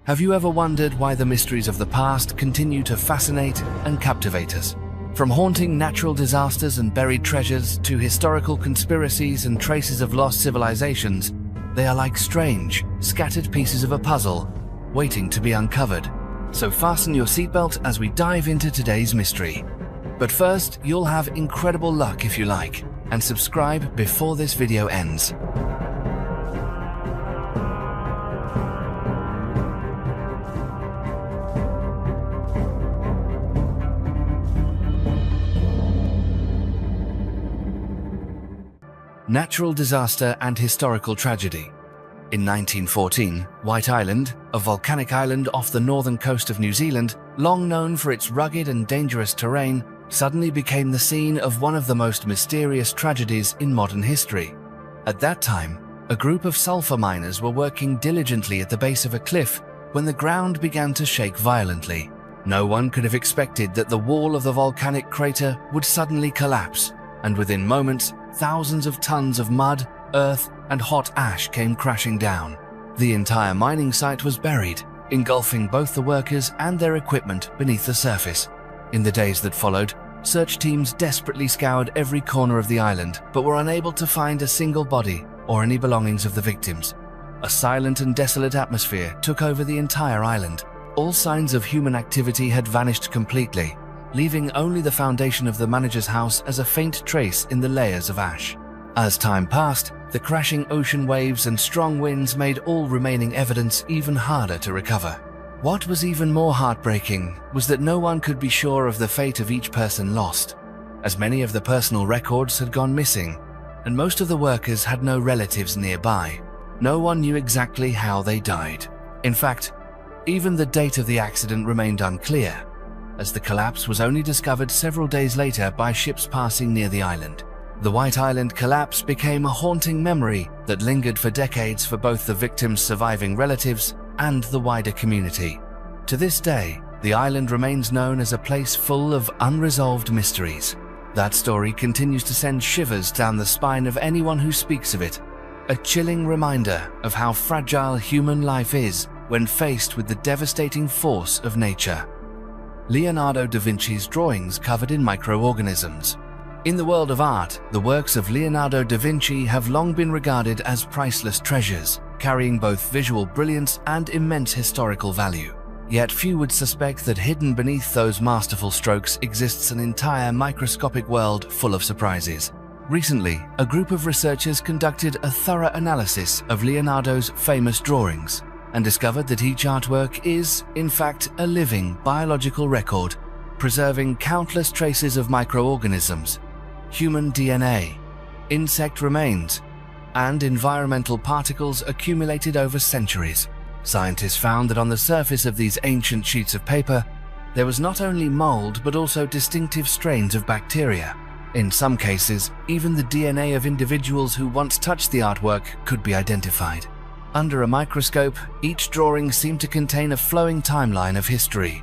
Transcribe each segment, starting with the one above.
Have you ever wondered why the mysteries of the past continue to fascinate and captivate us? From haunting natural disasters and buried treasures to historical conspiracies and traces of lost civilizations, they are like strange, scattered pieces of a puzzle, waiting to be uncovered. So fasten your seatbelt as we dive into today's mystery. But first, you'll have incredible luck if you like, and subscribe before this video ends. Natural disaster and historical tragedy. In 1914, White Island, a volcanic island off the northern coast of New Zealand, long known for its rugged and dangerous terrain, suddenly became the scene of one of the most mysterious tragedies in modern history. At that time, a group of sulfur miners were working diligently at the base of a cliff when the ground began to shake violently. No one could have expected that the wall of the volcanic crater would suddenly collapse, and within moments, thousands of tons of mud, earth, and hot ash came crashing down. The entire mining site was buried, engulfing both the workers and their equipment beneath the surface. In the days that followed, search teams desperately scoured every corner of the island, but were unable to find a single body or any belongings of the victims. A silent and desolate atmosphere took over the entire island. All signs of human activity had vanished completely, leaving only the foundation of the manager's house as a faint trace in the layers of ash. As time passed, the crashing ocean waves and strong winds made all remaining evidence even harder to recover. What was even more heartbreaking was that no one could be sure of the fate of each person lost, as many of the personal records had gone missing, and most of the workers had no relatives nearby. No one knew exactly how they died. In fact, even the date of the accident remained unclear, as the collapse was only discovered several days later by ships passing near the island. The White Island collapse became a haunting memory that lingered for decades for both the victims' surviving relatives and the wider community. To this day, the island remains known as a place full of unresolved mysteries. That story continues to send shivers down the spine of anyone who speaks of it, a chilling reminder of how fragile human life is when faced with the devastating force of nature. Leonardo da Vinci's drawings covered in microorganisms. In the world of art, the works of Leonardo da Vinci have long been regarded as priceless treasures, carrying both visual brilliance and immense historical value. Yet few would suspect that hidden beneath those masterful strokes exists an entire microscopic world full of surprises. Recently, a group of researchers conducted a thorough analysis of Leonardo's famous drawings and discovered that each artwork is, in fact, a living biological record, preserving countless traces of microorganisms, human DNA, insect remains, and environmental particles accumulated over centuries. Scientists found that on the surface of these ancient sheets of paper, there was not only mold but also distinctive strains of bacteria. In some cases, even the DNA of individuals who once touched the artwork could be identified. Under a microscope, each drawing seemed to contain a flowing timeline of history,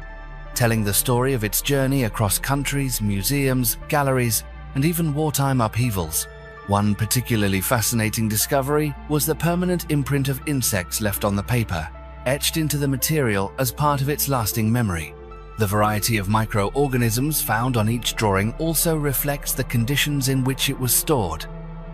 telling the story of its journey across countries, museums, galleries, and even wartime upheavals. One particularly fascinating discovery was the permanent imprint of insects left on the paper, etched into the material as part of its lasting memory. The variety of microorganisms found on each drawing also reflects the conditions in which it was stored,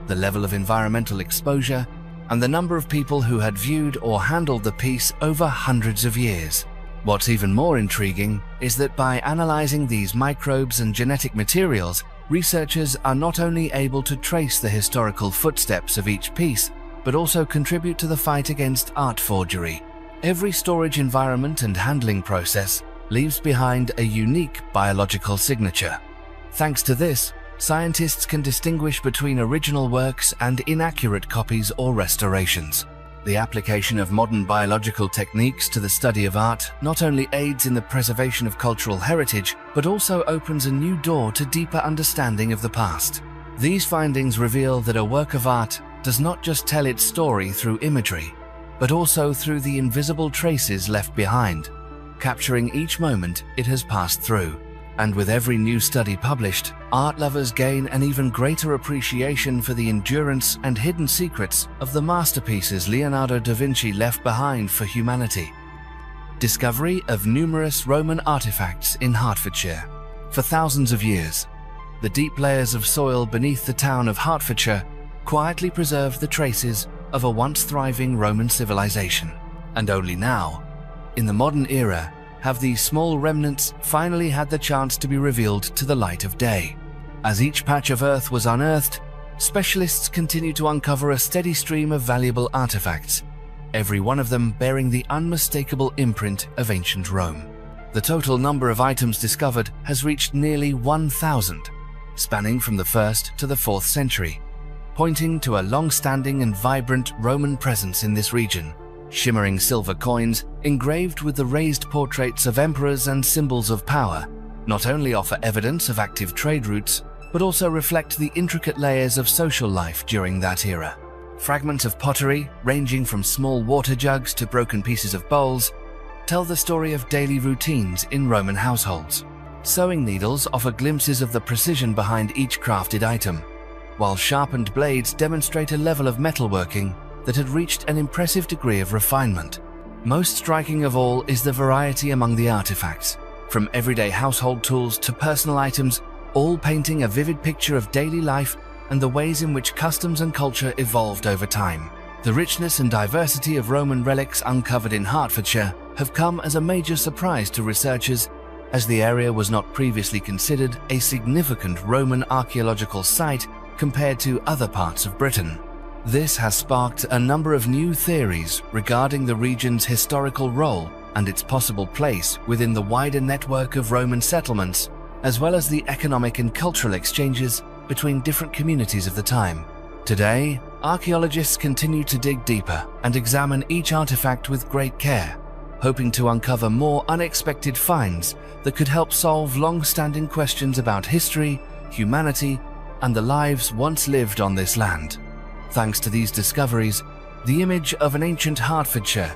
the level of environmental exposure, and the number of people who had viewed or handled the piece over hundreds of years. What's even more intriguing is that by analyzing these microbes and genetic materials, researchers are not only able to trace the historical footsteps of each piece, but also contribute to the fight against art forgery. Every storage environment and handling process leaves behind a unique biological signature. Thanks to this, scientists can distinguish between original works and inaccurate copies or restorations. The application of modern biological techniques to the study of art not only aids in the preservation of cultural heritage, but also opens a new door to deeper understanding of the past. These findings reveal that a work of art does not just tell its story through imagery, but also through the invisible traces left behind, capturing each moment it has passed through. And with every new study published, art lovers gain an even greater appreciation for the endurance and hidden secrets of the masterpieces Leonardo da Vinci left behind for humanity. discovery of numerous Roman artifacts in Hertfordshire. For thousands of years, the deep layers of soil beneath the town of Hertfordshire quietly preserved the traces of a once thriving Roman civilization. And only now, in the modern era, have these small remnants finally had the chance to be revealed to the light of day. As each patch of earth was unearthed, specialists continue to uncover a steady stream of valuable artifacts, every one of them bearing the unmistakable imprint of ancient Rome. The total number of items discovered has reached nearly 1,000, spanning from the 1st to the 4th century, pointing to a long-standing and vibrant Roman presence in this region. Shimmering silver coins engraved with the raised portraits of emperors and symbols of power not only offer evidence of active trade routes, but also reflect the intricate layers of social life during that era. Fragments of pottery, ranging from small water jugs to broken pieces of bowls, tell the story of daily routines in Roman households. Sewing needles offer glimpses of the precision behind each crafted item, while sharpened blades demonstrate a level of metalworking that had reached an impressive degree of refinement. Most striking of all is the variety among the artifacts, from everyday household tools to personal items, all painting a vivid picture of daily life and the ways in which customs and culture evolved over time. The richness and diversity of Roman relics uncovered in Hertfordshire have come as a major surprise to researchers, as the area was not previously considered a significant Roman archaeological site compared to other parts of Britain. This has sparked a number of new theories regarding the region's historical role and its possible place within the wider network of Roman settlements, as well as the economic and cultural exchanges between different communities of the time. Today, archaeologists continue to dig deeper and examine each artifact with great care, hoping to uncover more unexpected finds that could help solve long-standing questions about history, humanity, and the lives once lived on this land. Thanks to these discoveries, the image of an ancient Hertfordshire,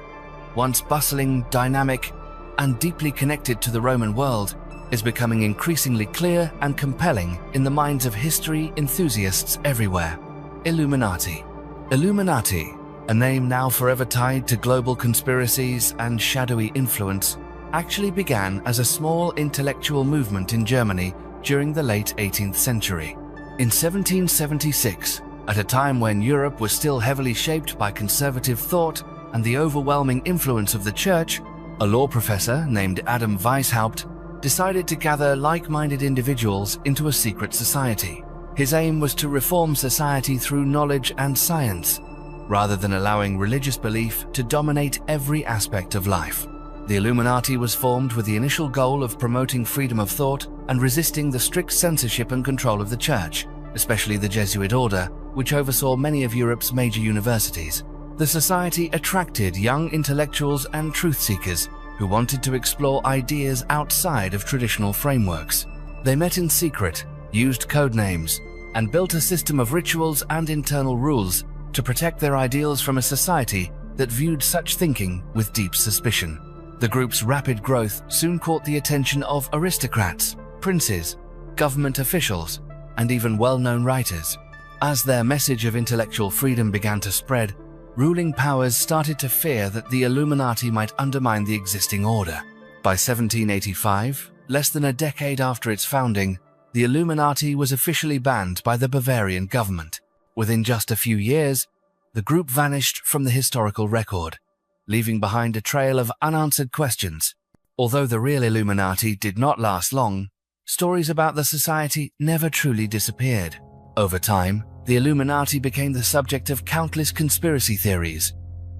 once bustling, dynamic, and deeply connected to the Roman world, is becoming increasingly clear and compelling in the minds of history enthusiasts everywhere. Illuminati. Illuminati, a name now forever tied to global conspiracies and shadowy influence, actually began as a small intellectual movement in Germany during the late 18th century. In 1776, at a time when Europe was still heavily shaped by conservative thought and the overwhelming influence of the Church, a law professor named Adam Weishaupt decided to gather like-minded individuals into a secret society. His aim was to reform society through knowledge and science, rather than allowing religious belief to dominate every aspect of life. The Illuminati was formed with the initial goal of promoting freedom of thought and resisting the strict censorship and control of the Church, especially the Jesuit order, which oversaw many of Europe's major universities. The society attracted young intellectuals and truth seekers who wanted to explore ideas outside of traditional frameworks. They met in secret, used code names, and built a system of rituals and internal rules to protect their ideals from a society that viewed such thinking with deep suspicion. The group's rapid growth soon caught the attention of aristocrats, princes, government officials, and even well-known writers. As their message of intellectual freedom began to spread, ruling powers started to fear that the Illuminati might undermine the existing order. By 1785, less than a decade after its founding, the Illuminati was officially banned by the Bavarian government. Within just a few years, the group vanished from the historical record, leaving behind a trail of unanswered questions. Although the real Illuminati did not last long, stories about the society never truly disappeared. Over time, the Illuminati became the subject of countless conspiracy theories,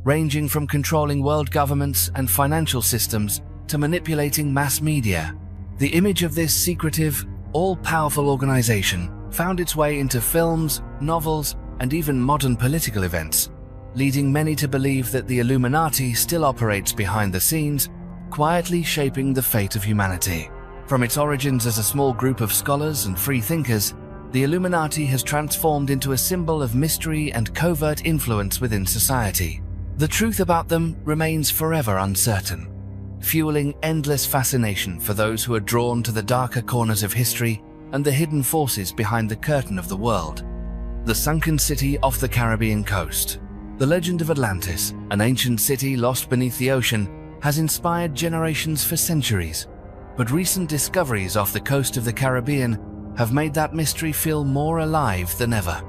ranging from controlling world governments and financial systems to manipulating mass media. The image of this secretive, all-powerful organization found its way into films, novels, and even modern political events, leading many to believe that the Illuminati still operates behind the scenes, quietly shaping the fate of humanity. From its origins as a small group of scholars and free thinkers, the Illuminati has transformed into a symbol of mystery and covert influence within society. The truth about them remains forever uncertain, fueling endless fascination for those who are drawn to the darker corners of history and the hidden forces behind the curtain of the world. The sunken city off the Caribbean coast. The legend of Atlantis, an ancient city lost beneath the ocean, has inspired generations for centuries, but recent discoveries off the coast of the Caribbean have made that mystery feel more alive than ever.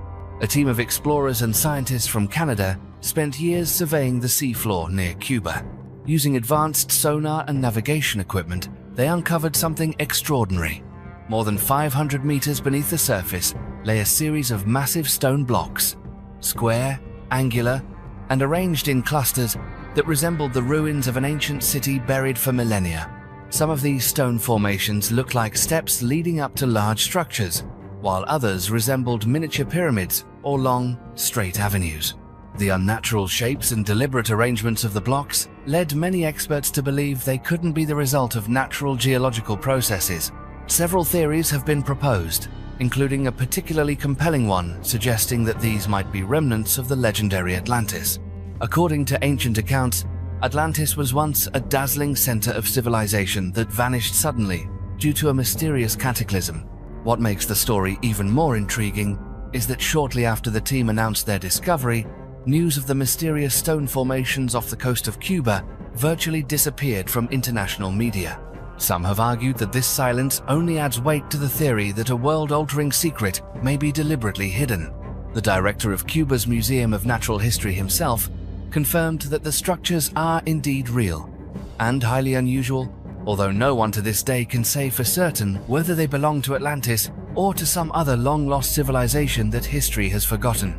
A team of explorers and scientists from Canada spent years surveying the seafloor near Cuba. Using advanced sonar and navigation equipment, they uncovered something extraordinary. More than 500 meters beneath the surface lay a series of massive stone blocks, square, angular, and arranged in clusters that resembled the ruins of an ancient city buried for millennia. Some of these stone formations looked like steps leading up to large structures, while others resembled miniature pyramids or long, straight avenues. The unnatural shapes and deliberate arrangements of the blocks led many experts to believe they couldn't be the result of natural geological processes. Several theories have been proposed, including a particularly compelling one suggesting that these might be remnants of the legendary Atlantis. According to ancient accounts, Atlantis was once a dazzling center of civilization that vanished suddenly due to a mysterious cataclysm. What makes the story even more intriguing is that shortly after the team announced their discovery, news of the mysterious stone formations off the coast of Cuba virtually disappeared from international media. Some have argued that this silence only adds weight to the theory that a world-altering secret may be deliberately hidden. The director of Cuba's Museum of Natural History himself confirmed that the structures are indeed real and highly unusual, although no one to this day can say for certain whether they belong to Atlantis or to some other long-lost civilization that history has forgotten.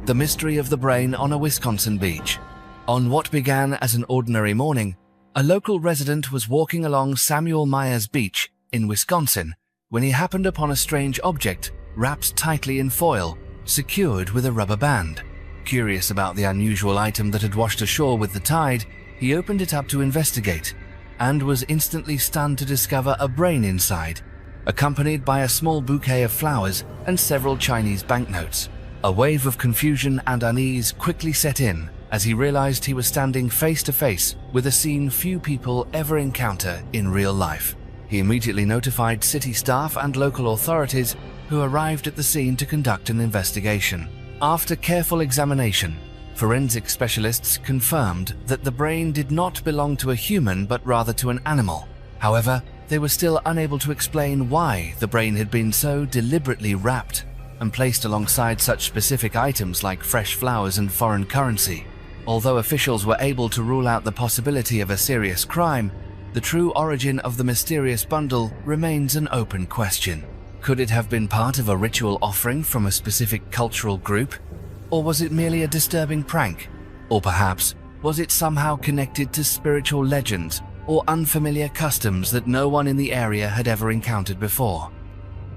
The mystery of the brain on a Wisconsin beach. On what began as an ordinary morning, a local resident was walking along Samuel Myers Beach in Wisconsin when he happened upon a strange object wrapped tightly in foil, secured with a rubber band. Curious about the unusual item that had washed ashore with the tide, he opened it up to investigate and was instantly stunned to discover a brain inside, accompanied by a small bouquet of flowers and several Chinese banknotes. A wave of confusion and unease quickly set in as he realized he was standing face to face with a scene few people ever encounter in real life. He immediately notified city staff and local authorities, who arrived at the scene to conduct an investigation. After careful examination, forensic specialists confirmed that the brain did not belong to a human but rather to an animal. However, they were still unable to explain why the brain had been so deliberately wrapped and placed alongside such specific items like fresh flowers and foreign currency. Although officials were able to rule out the possibility of a serious crime, the true origin of the mysterious bundle remains an open question. Could it have been part of a ritual offering from a specific cultural group? Or was it merely a disturbing prank? Or perhaps, was it somehow connected to spiritual legends or unfamiliar customs that no one in the area had ever encountered before?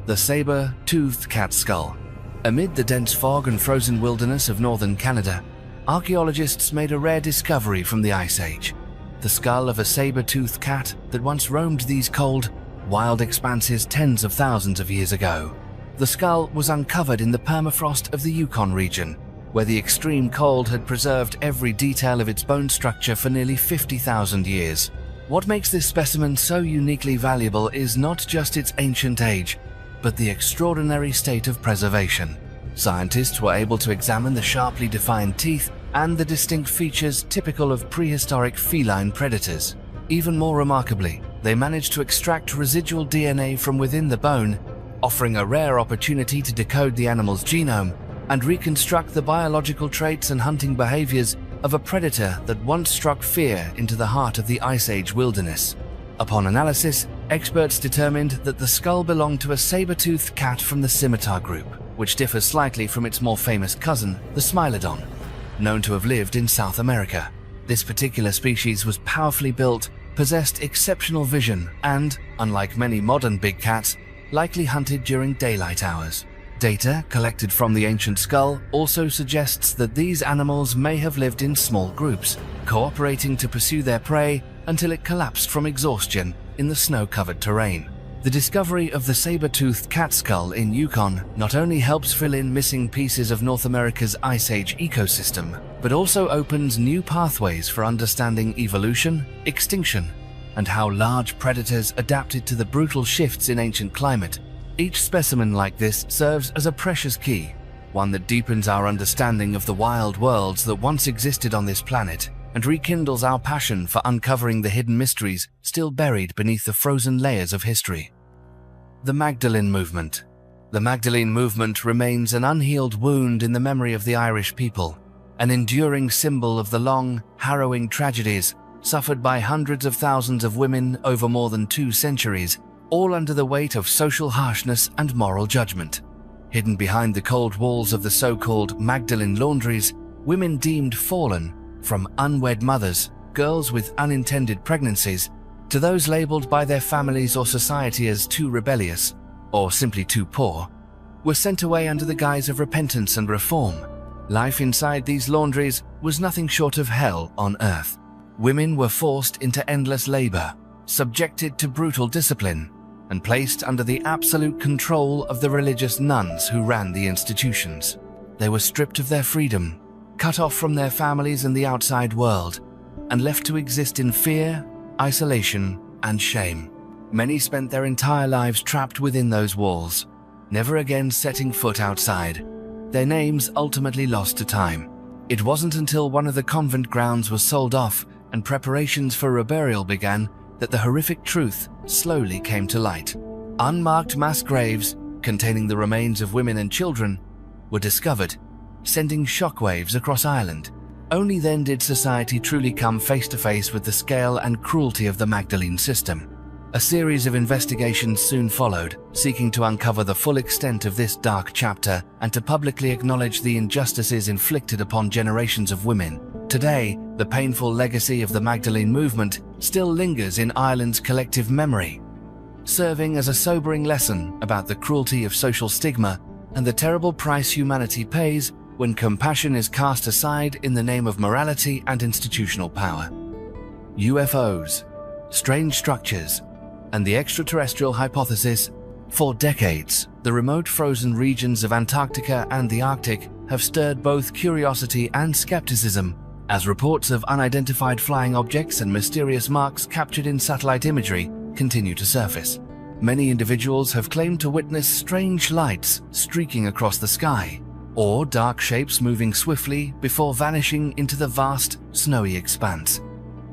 The saber-toothed cat skull. Amid the dense fog and frozen wilderness of northern Canada, archaeologists made a rare discovery from the Ice Age. The skull of a saber-toothed cat that once roamed these cold, wild expanses tens of thousands of years ago. The skull was uncovered in the permafrost of the Yukon region, where the extreme cold had preserved every detail of its bone structure for nearly 50,000 years. What makes this specimen so uniquely valuable is not just its ancient age, but the extraordinary state of preservation. Scientists were able to examine the sharply defined teeth and the distinct features typical of prehistoric feline predators. Even more remarkably, they managed to extract residual DNA from within the bone, offering a rare opportunity to decode the animal's genome and reconstruct the biological traits and hunting behaviors of a predator that once struck fear into the heart of the Ice Age wilderness. Upon analysis, experts determined that the skull belonged to a saber-toothed cat from the scimitar group, which differs slightly from its more famous cousin, the Smilodon, known to have lived in South America. This particular species was powerfully built, possessed exceptional vision, and, unlike many modern big cats, likely hunted during daylight hours. Data collected from the ancient skull also suggests that these animals may have lived in small groups, cooperating to pursue their prey until it collapsed from exhaustion in the snow-covered terrain. The discovery of the saber-toothed cat skull in Yukon not only helps fill in missing pieces of North America's Ice Age ecosystem, but also opens new pathways for understanding evolution, extinction, and how large predators adapted to the brutal shifts in ancient climate. Each specimen like this serves as a precious key, one that deepens our understanding of the wild worlds that once existed on this planet and rekindles our passion for uncovering the hidden mysteries still buried beneath the frozen layers of history. The Magdalene Movement. The Magdalene Movement remains an unhealed wound in the memory of the Irish people, an enduring symbol of the long, harrowing tragedies suffered by hundreds of thousands of women over more than 2 centuries, all under the weight of social harshness and moral judgment. Hidden behind the cold walls of the so-called Magdalene laundries, women deemed fallen, from unwed mothers, girls with unintended pregnancies, to those labeled by their families or society as too rebellious, or simply too poor, were sent away under the guise of repentance and reform. Life inside these laundries was nothing short of hell on earth. Women were forced into endless labor, subjected to brutal discipline, and placed under the absolute control of the religious nuns who ran the institutions. They were stripped of their freedom, cut off from their families and the outside world, and left to exist in fear, isolation, and shame. Many spent their entire lives trapped within those walls, never again setting foot outside, their names ultimately lost to time. It wasn't until one of the convent grounds was sold off and preparations for reburial began that the horrific truth slowly came to light. Unmarked mass graves, containing the remains of women and children, were discovered, sending shockwaves across Ireland. Only then did society truly come face to face with the scale and cruelty of the Magdalene system. A series of investigations soon followed, seeking to uncover the full extent of this dark chapter and to publicly acknowledge the injustices inflicted upon generations of women. Today, the painful legacy of the Magdalene movement still lingers in Ireland's collective memory, serving as a sobering lesson about the cruelty of social stigma and the terrible price humanity pays when compassion is cast aside in the name of morality and institutional power. UFOs, strange structures, and the extraterrestrial hypothesis. For decades, the remote frozen regions of Antarctica and the Arctic have stirred both curiosity and skepticism, as reports of unidentified flying objects and mysterious marks captured in satellite imagery continue to surface. Many individuals have claimed to witness strange lights streaking across the sky, or dark shapes moving swiftly before vanishing into the vast, snowy expanse,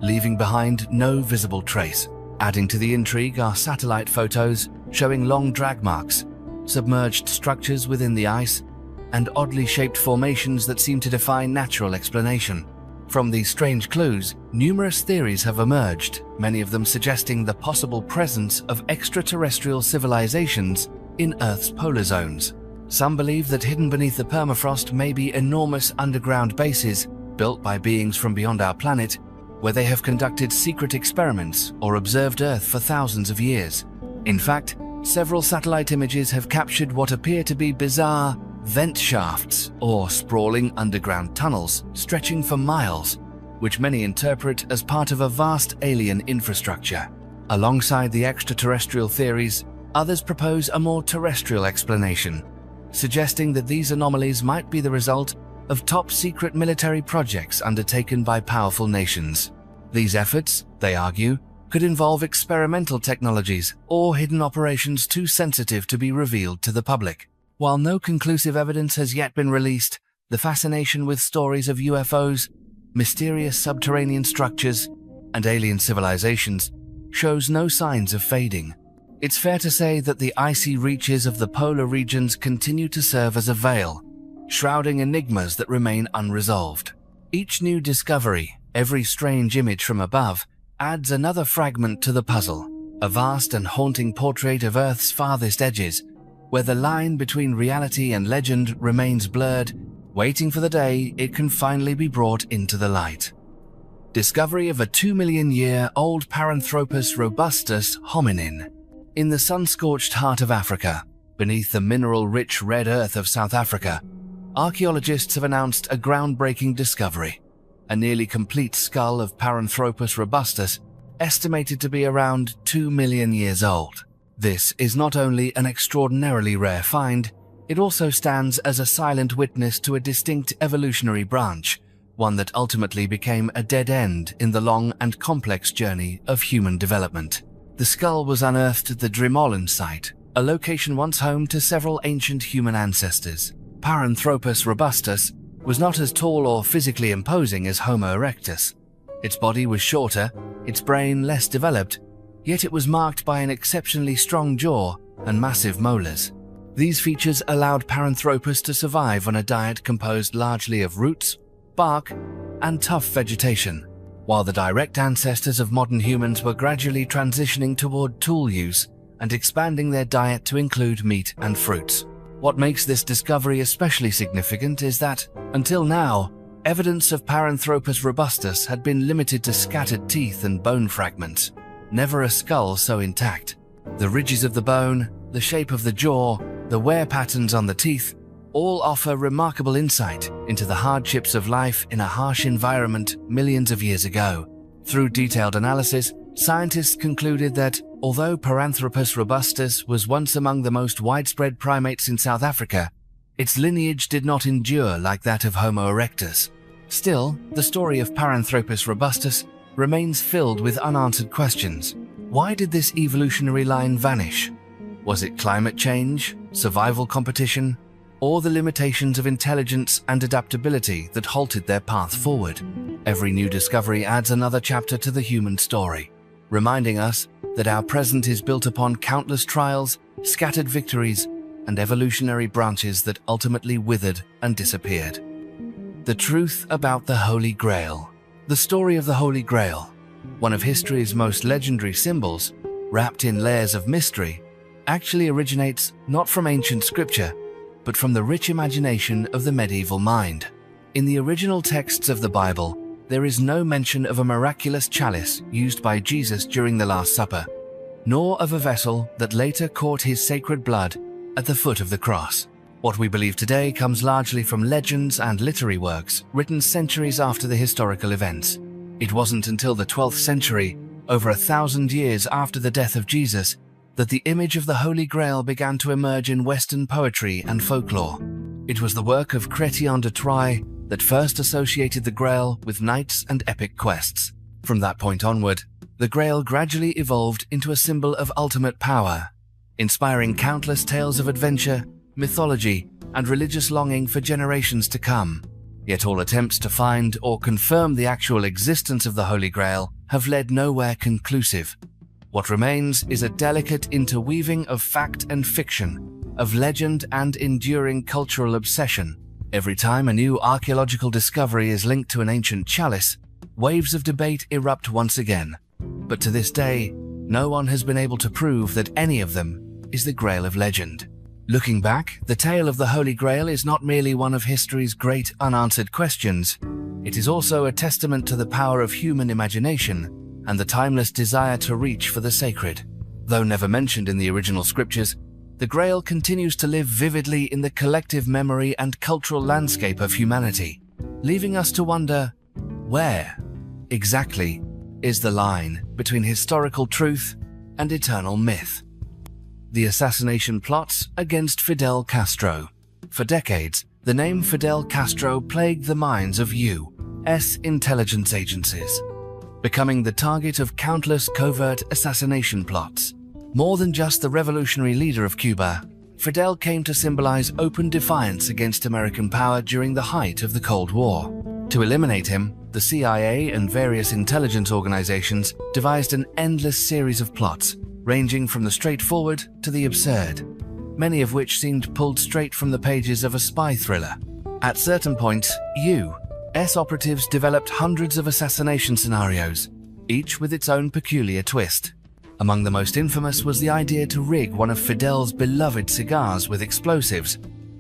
leaving behind no visible trace. Adding to the intrigue are satellite photos showing long drag marks, submerged structures within the ice, and oddly shaped formations that seem to defy natural explanation. From these strange clues, numerous theories have emerged, many of them suggesting the possible presence of extraterrestrial civilizations in Earth's polar zones. Some believe that hidden beneath the permafrost may be enormous underground bases built by beings from beyond our planet, where they have conducted secret experiments or observed Earth for thousands of years. In fact, several satellite images have captured what appear to be bizarre vent shafts or sprawling underground tunnels stretching for miles, which many interpret as part of a vast alien infrastructure. Alongside the extraterrestrial theories, others propose a more terrestrial explanation, suggesting that these anomalies might be the result of top-secret military projects undertaken by powerful nations. These efforts, they argue, could involve experimental technologies or hidden operations too sensitive to be revealed to the public. While no conclusive evidence has yet been released, the fascination with stories of UFOs, mysterious subterranean structures, and alien civilizations shows no signs of fading. It's fair to say that the icy reaches of the polar regions continue to serve as a veil, shrouding enigmas that remain unresolved. Each new discovery, every strange image from above, adds another fragment to the puzzle, a vast and haunting portrait of Earth's farthest edges, where the line between reality and legend remains blurred, waiting for the day it can finally be brought into the light. Discovery of a 2-million-year-old Paranthropus robustus hominin. In the sun-scorched heart of Africa, beneath the mineral-rich red earth of South Africa, archaeologists have announced a groundbreaking discovery, a nearly complete skull of Paranthropus robustus, estimated to be around 2 million years old. This is not only an extraordinarily rare find, it also stands as a silent witness to a distinct evolutionary branch, one that ultimately became a dead end in the long and complex journey of human development. The skull was unearthed at the Drimolen site, a location once home to several ancient human ancestors. Paranthropus robustus was not as tall or physically imposing as Homo erectus, Its body was shorter, its brain less developed, yet it was marked by an exceptionally strong jaw and massive molars. These features allowed Paranthropus to survive on a diet composed largely of roots, bark, and tough vegetation, while the direct ancestors of modern humans were gradually transitioning toward tool use and expanding their diet to include meat and fruits. What makes this discovery especially significant is that, until now, evidence of Paranthropus robustus had been limited to scattered teeth and bone fragments, never a skull so intact. The ridges of the bone, the shape of the jaw, the wear patterns on the teeth, all offer remarkable insight into the hardships of life in a harsh environment millions of years ago. Through detailed analysis, scientists concluded that, although Paranthropus robustus was once among the most widespread primates in South Africa, its lineage did not endure like that of Homo erectus. Still, the story of Paranthropus robustus remains filled with unanswered questions. Why did this evolutionary line vanish? Was it climate change, survival competition, or the limitations of intelligence and adaptability that halted their path forward? Every new discovery adds another chapter to the human story, reminding us that our present is built upon countless trials, scattered victories, and evolutionary branches that ultimately withered and disappeared. The truth about the Holy Grail. The story of the Holy Grail, one of history's most legendary symbols, wrapped in layers of mystery, actually originates not from ancient scripture, but from the rich imagination of the medieval mind. In the original texts of the Bible, there is no mention of a miraculous chalice used by Jesus during the Last Supper, nor of a vessel that later caught his sacred blood at the foot of the cross. What we believe today comes largely from legends and literary works written centuries after the historical events. It wasn't until the 12th century, over 1,000 years after the death of Jesus, that the image of the Holy Grail began to emerge in Western poetry and folklore. It was the work of Chrétien de Troyes that first associated the Grail with knights and epic quests. From that point onward, the Grail gradually evolved into a symbol of ultimate power, inspiring countless tales of adventure, mythology, and religious longing for generations to come. Yet all attempts to find or confirm the actual existence of the Holy Grail have led nowhere conclusive. What remains is a delicate interweaving of fact and fiction, of legend and enduring cultural obsession. Every time a new archaeological discovery is linked to an ancient chalice, waves of debate erupt once again. But to this day, no one has been able to prove that any of them is the Grail of legend. Looking back, the tale of the Holy Grail is not merely one of history's great unanswered questions. It is also a testament to the power of human imagination and the timeless desire to reach for the sacred. Though never mentioned in the original scriptures, the Grail continues to live vividly in the collective memory and cultural landscape of humanity, leaving us to wonder, where exactly is the line between historical truth and eternal myth? The assassination plots against Fidel Castro. For decades, the name Fidel Castro plagued the minds of U.S. intelligence agencies, becoming the target of countless covert assassination plots. More than just the revolutionary leader of Cuba, Fidel came to symbolize open defiance against American power during the height of the Cold War. To eliminate him, the CIA and various intelligence organizations devised an endless series of plots, ranging from the straightforward to the absurd, many of which seemed pulled straight from the pages of a spy thriller. At certain points, U.S. operatives developed hundreds of assassination scenarios, each with its own peculiar twist. Among the most infamous was the idea to rig one of Fidel's beloved cigars with explosives,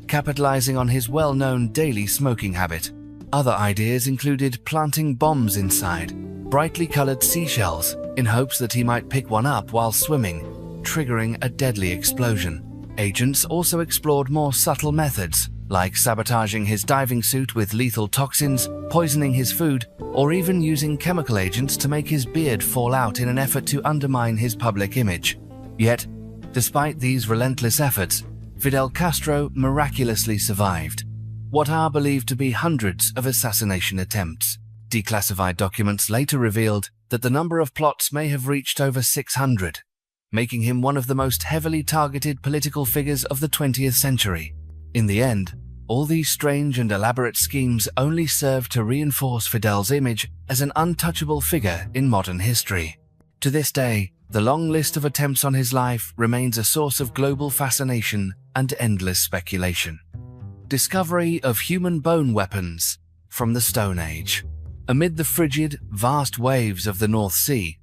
capitalizing on his well-known daily smoking habit. Other ideas included planting bombs inside brightly colored seashells in hopes that he might pick one up while swimming, triggering a deadly explosion. Agents also explored more subtle methods, like sabotaging his diving suit with lethal toxins, poisoning his food, or even using chemical agents to make his beard fall out in an effort to undermine his public image. Yet, despite these relentless efforts, Fidel Castro miraculously survived what are believed to be hundreds of assassination attempts. Declassified documents later revealed that the number of plots may have reached over 600, making him one of the most heavily targeted political figures of the 20th century. In the end, All these strange and elaborate schemes only serve to reinforce Fidel's image as an untouchable figure in modern history. To this day, the long list of attempts on his life remains a source of global fascination and endless speculation. Discovery of human bone weapons from the Stone Age. Amid the frigid, vast waves of the North Sea,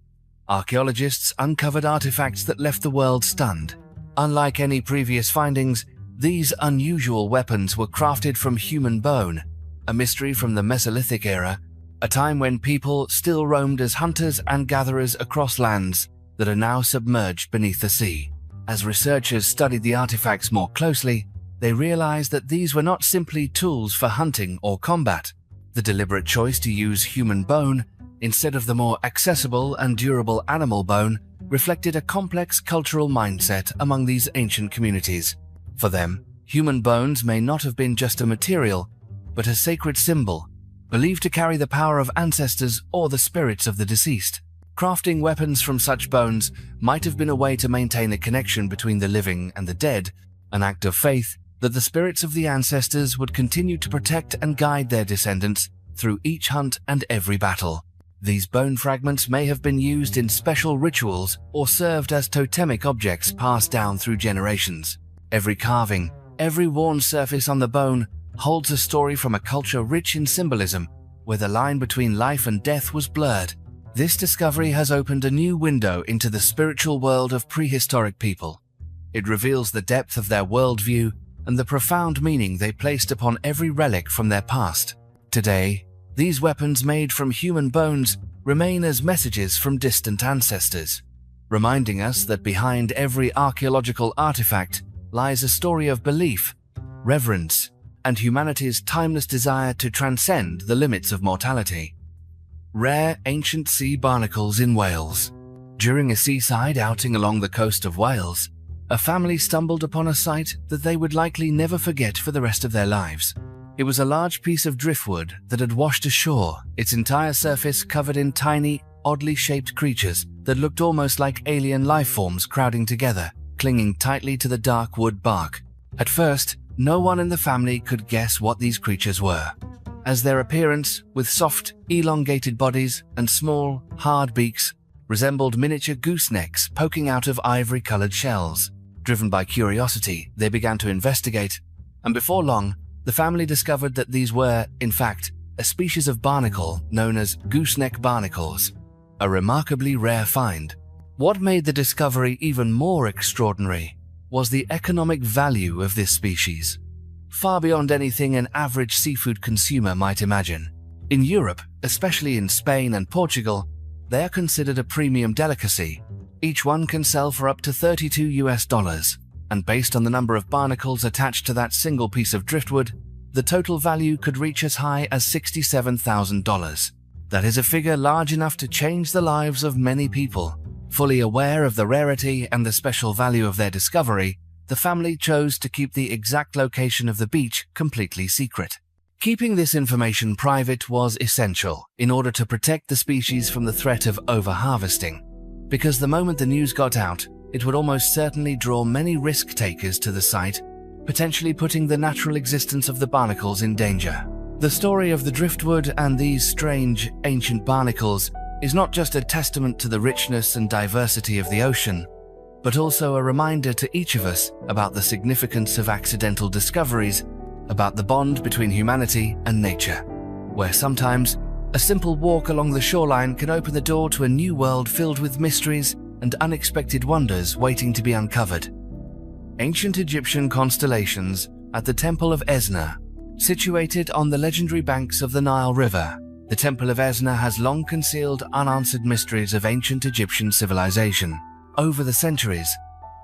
archaeologists uncovered artifacts that left the world stunned. Unlike any previous findings, these unusual weapons were crafted from human bone, a mystery from the Mesolithic era, a time when people still roamed as hunters and gatherers across lands that are now submerged beneath the sea. As researchers studied the artifacts more closely, they realized that these were not simply tools for hunting or combat. The deliberate choice to use human bone instead of the more accessible and durable animal bone reflected a complex cultural mindset among these ancient communities. For them, human bones may not have been just a material, but a sacred symbol, believed to carry the power of ancestors or the spirits of the deceased. Crafting weapons from such bones might have been a way to maintain a connection between the living and the dead, an act of faith that the spirits of the ancestors would continue to protect and guide their descendants through each hunt and every battle. These bone fragments may have been used in special rituals or served as totemic objects passed down through generations. Every carving, every worn surface on the bone holds a story from a culture rich in symbolism, where the line between life and death was blurred. This discovery has opened a new window into the spiritual world of prehistoric people. It reveals the depth of their worldview and the profound meaning they placed upon every relic from their past. Today, these weapons made from human bones remain as messages from distant ancestors, reminding us that behind every archaeological artifact lies a story of belief, reverence, and humanity's timeless desire to transcend the limits of mortality. Rare ancient sea barnacles in Wales. During a seaside outing along the coast of Wales, a family stumbled upon a sight that they would likely never forget for the rest of their lives. It was a large piece of driftwood that had washed ashore, its entire surface covered in tiny, oddly shaped creatures that looked almost like alien life forms crowding together, clinging tightly to the dark wood bark. At first, no one in the family could guess what these creatures were, as their appearance, with soft, elongated bodies and small, hard beaks, resembled miniature goosenecks poking out of ivory-colored shells. Driven by curiosity, they began to investigate, and before long, the family discovered that these were, in fact, a species of barnacle known as gooseneck barnacles, a remarkably rare find. What made the discovery even more extraordinary was the economic value of this species, far beyond anything an average seafood consumer might imagine. In Europe, especially in Spain and Portugal, they are considered a premium delicacy. Each one can sell for up to $32, and based on the number of barnacles attached to that single piece of driftwood, the total value could reach as high as $67,000. That is a figure large enough to change the lives of many people. Fully aware of the rarity and the special value of their discovery, the family chose to keep the exact location of the beach completely secret. Keeping this information private was essential in order to protect the species from the threat of overharvesting, because the moment the news got out, it would almost certainly draw many risk-takers to the site, potentially putting the natural existence of the barnacles in danger. The story of the driftwood and these strange, ancient barnacles is not just a testament to the richness and diversity of the ocean, but also a reminder to each of us about the significance of accidental discoveries, about the bond between humanity and nature, where sometimes a simple walk along the shoreline can open the door to a new world filled with mysteries and unexpected wonders waiting to be uncovered. Ancient Egyptian constellations at the Temple of Esna. Situated on the legendary banks of the Nile River, the Temple of Esna has long concealed unanswered mysteries of ancient Egyptian civilization. Over the centuries,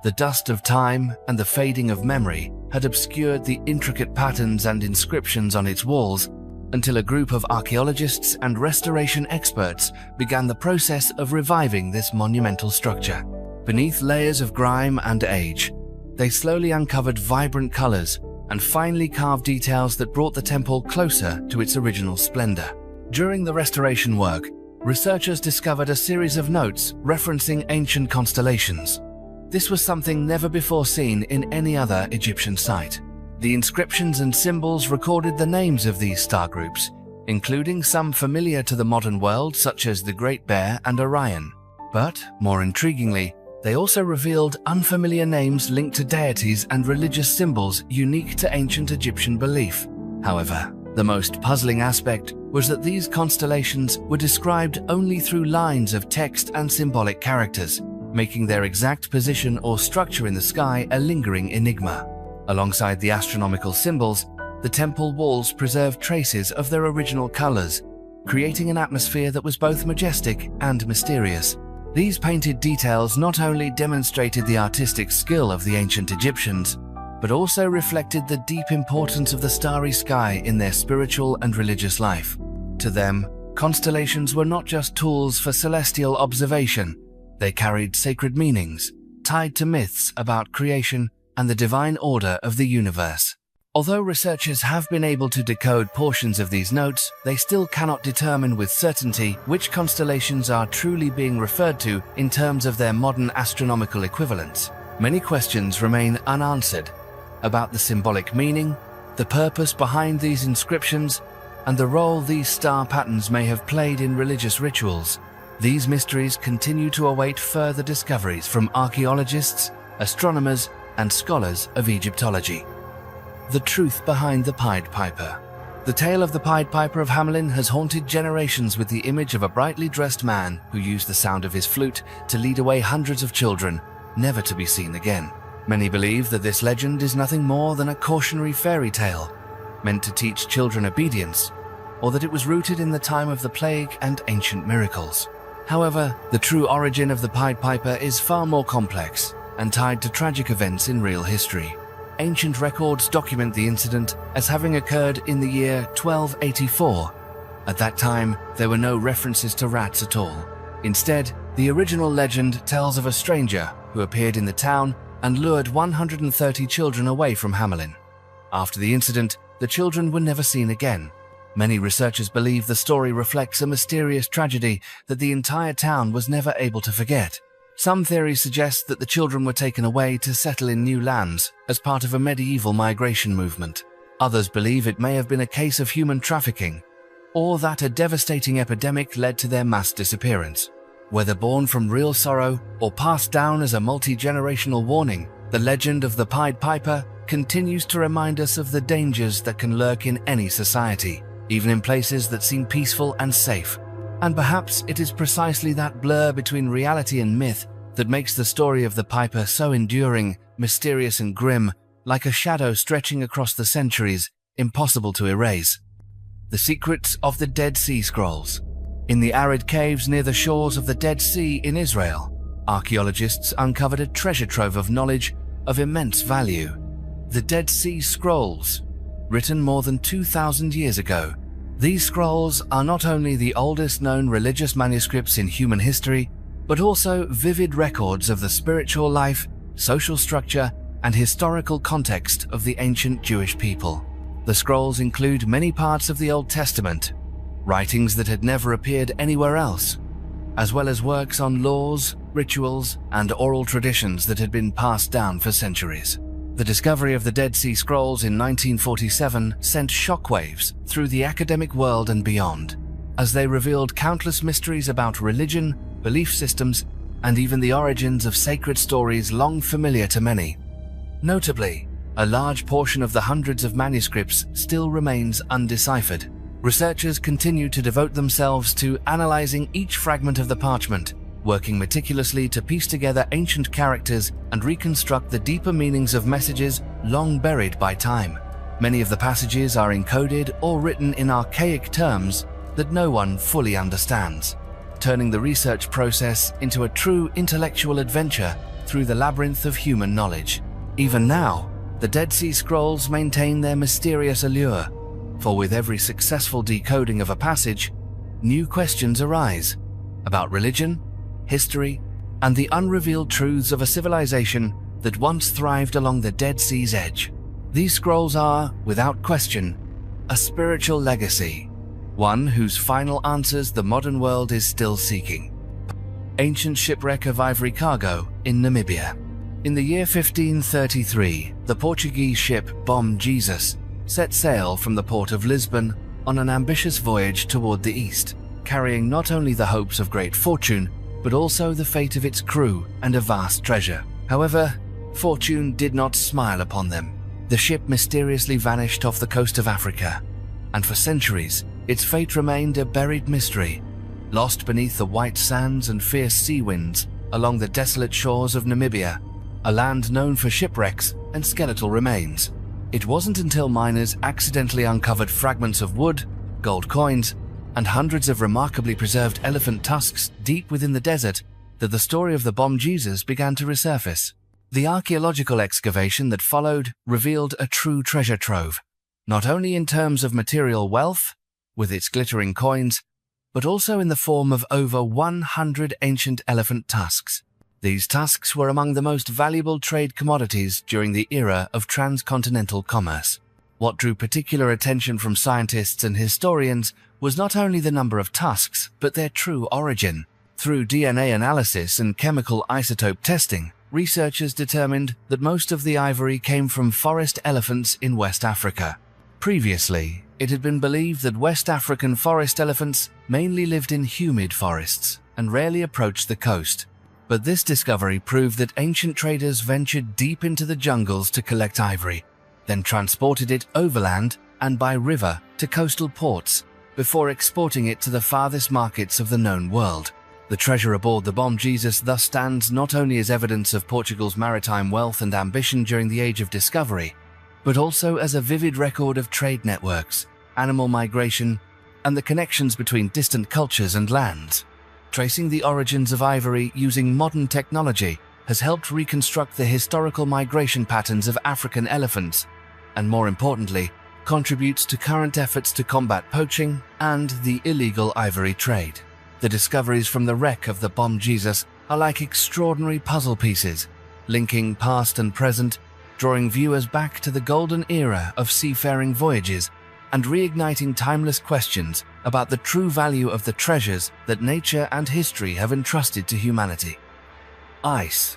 the dust of time and the fading of memory had obscured the intricate patterns and inscriptions on its walls until a group of archaeologists and restoration experts began the process of reviving this monumental structure. Beneath layers of grime and age, they slowly uncovered vibrant colors and finely carved details that brought the temple closer to its original splendor. During the restoration work, researchers discovered a series of notes referencing ancient constellations. This was something never before seen in any other Egyptian site. The inscriptions and symbols recorded the names of these star groups, including some familiar to the modern world such as the Great Bear and Orion. But, more intriguingly, they also revealed unfamiliar names linked to deities and religious symbols unique to ancient Egyptian belief. However, the most puzzling aspect was that these constellations were described only through lines of text and symbolic characters, making their exact position or structure in the sky a lingering enigma. Alongside the astronomical symbols, the temple walls preserved traces of their original colors, creating an atmosphere that was both majestic and mysterious. These painted details not only demonstrated the artistic skill of the ancient Egyptians, but also reflected the deep importance of the starry sky in their spiritual and religious life. To them, constellations were not just tools for celestial observation, they carried sacred meanings, tied to myths about creation and the divine order of the universe. Although researchers have been able to decode portions of these notes, they still cannot determine with certainty which constellations are truly being referred to in terms of their modern astronomical equivalents. Many questions remain unanswered about the symbolic meaning, the purpose behind these inscriptions, and the role these star patterns may have played in religious rituals. These mysteries continue to await further discoveries from archaeologists, astronomers, and scholars of Egyptology. The truth behind the Pied Piper. The tale of the Pied Piper of Hamelin has haunted generations with the image of a brightly dressed man who used the sound of his flute to lead away hundreds of children, never to be seen again. Many believe that this legend is nothing more than a cautionary fairy tale, meant to teach children obedience, or that it was rooted in the time of the plague and ancient miracles. However, the true origin of the Pied Piper is far more complex and tied to tragic events in real history. Ancient records document the incident as having occurred in the year 1284. At that time, there were no references to rats at all. Instead, the original legend tells of a stranger who appeared in the town and lured 130 children away from Hamelin. After the incident, the children were never seen again. Many researchers believe the story reflects a mysterious tragedy that the entire town was never able to forget. Some theories suggest that the children were taken away to settle in new lands as part of a medieval migration movement. Others believe it may have been a case of human trafficking, or that a devastating epidemic led to their mass disappearance. Whether born from real sorrow or passed down as a multi-generational warning, the legend of the Pied Piper continues to remind us of the dangers that can lurk in any society, even in places that seem peaceful and safe. And perhaps it is precisely that blur between reality and myth that makes the story of the Piper so enduring, mysterious and grim, like a shadow stretching across the centuries, impossible to erase. The secrets of the Dead Sea Scrolls. In the arid caves near the shores of the Dead Sea in Israel, archaeologists uncovered a treasure trove of knowledge of immense value. The Dead Sea Scrolls, written more than 2,000 years ago. These scrolls are not only the oldest known religious manuscripts in human history, but also vivid records of the spiritual life, social structure, and historical context of the ancient Jewish people. The scrolls include many parts of the Old Testament, writings that had never appeared anywhere else, as well as works on laws, rituals, and oral traditions that had been passed down for centuries. The discovery of the Dead Sea Scrolls in 1947 sent shockwaves through the academic world and beyond, as they revealed countless mysteries about religion, belief systems, and even the origins of sacred stories long familiar to many. Notably, a large portion of the hundreds of manuscripts still remains undeciphered. Researchers continue to devote themselves to analyzing each fragment of the parchment, working meticulously to piece together ancient characters and reconstruct the deeper meanings of messages long buried by time. Many of the passages are encoded or written in archaic terms that no one fully understands, turning the research process into a true intellectual adventure through the labyrinth of human knowledge. Even now, the Dead Sea Scrolls maintain their mysterious allure, for with every successful decoding of a passage, new questions arise about religion, history, and the unrevealed truths of a civilization that once thrived along the Dead Sea's edge. These scrolls are, without question, a spiritual legacy, one whose final answers the modern world is still seeking. Ancient shipwreck of ivory cargo in Namibia. In the year 1533, the Portuguese ship Bom Jesus set sail from the port of Lisbon on an ambitious voyage toward the east, carrying not only the hopes of great fortune, but also the fate of its crew and a vast treasure. However, fortune did not smile upon them. The ship mysteriously vanished off the coast of Africa, and for centuries, its fate remained a buried mystery, lost beneath the white sands and fierce sea winds along the desolate shores of Namibia, a land known for shipwrecks and skeletal remains. It wasn't until miners accidentally uncovered fragments of wood, gold coins, and hundreds of remarkably preserved elephant tusks deep within the desert that the story of the Bom Jesus began to resurface. The archaeological excavation that followed revealed a true treasure trove, not only in terms of material wealth, with its glittering coins, but also in the form of over 100 ancient elephant tusks. These tusks were among the most valuable trade commodities during the era of transcontinental commerce. What drew particular attention from scientists and historians was not only the number of tusks, but their true origin. Through DNA analysis and chemical isotope testing, researchers determined that most of the ivory came from forest elephants in West Africa. Previously, it had been believed that West African forest elephants mainly lived in humid forests and rarely approached the coast. But this discovery proved that ancient traders ventured deep into the jungles to collect ivory, then transported it overland and by river to coastal ports before exporting it to the farthest markets of the known world. The treasure aboard the Bom Jesus thus stands not only as evidence of Portugal's maritime wealth and ambition during the Age of Discovery, but also as a vivid record of trade networks, animal migration, and the connections between distant cultures and lands. Tracing the origins of ivory using modern technology has helped reconstruct the historical migration patterns of African elephants, and more importantly, contributes to current efforts to combat poaching and the illegal ivory trade. The discoveries from the wreck of the Bom Jesus are like extraordinary puzzle pieces, linking past and present, drawing viewers back to the golden era of seafaring voyages and reigniting timeless questions about the true value of the treasures that nature and history have entrusted to humanity. Ice,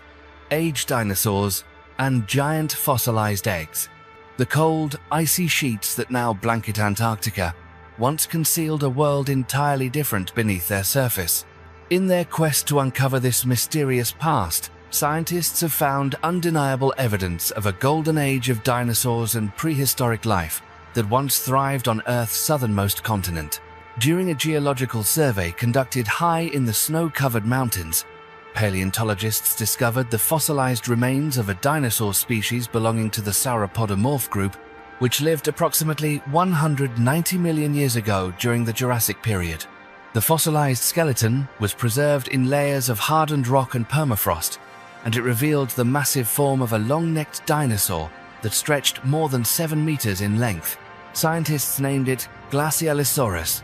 aged dinosaurs, and giant fossilized eggs. The cold, icy sheets that now blanket Antarctica once concealed a world entirely different beneath their surface. In their quest to uncover this mysterious past, scientists have found undeniable evidence of a golden age of dinosaurs and prehistoric life that once thrived on Earth's southernmost continent. During a geological survey conducted high in the snow-covered mountains, paleontologists discovered the fossilized remains of a dinosaur species belonging to the sauropodomorph group, which lived approximately 190 million years ago during the Jurassic period. The fossilized skeleton was preserved in layers of hardened rock and permafrost, and it revealed the massive form of a long-necked dinosaur that stretched more than 7 meters in length. Scientists named it Glacialisaurus,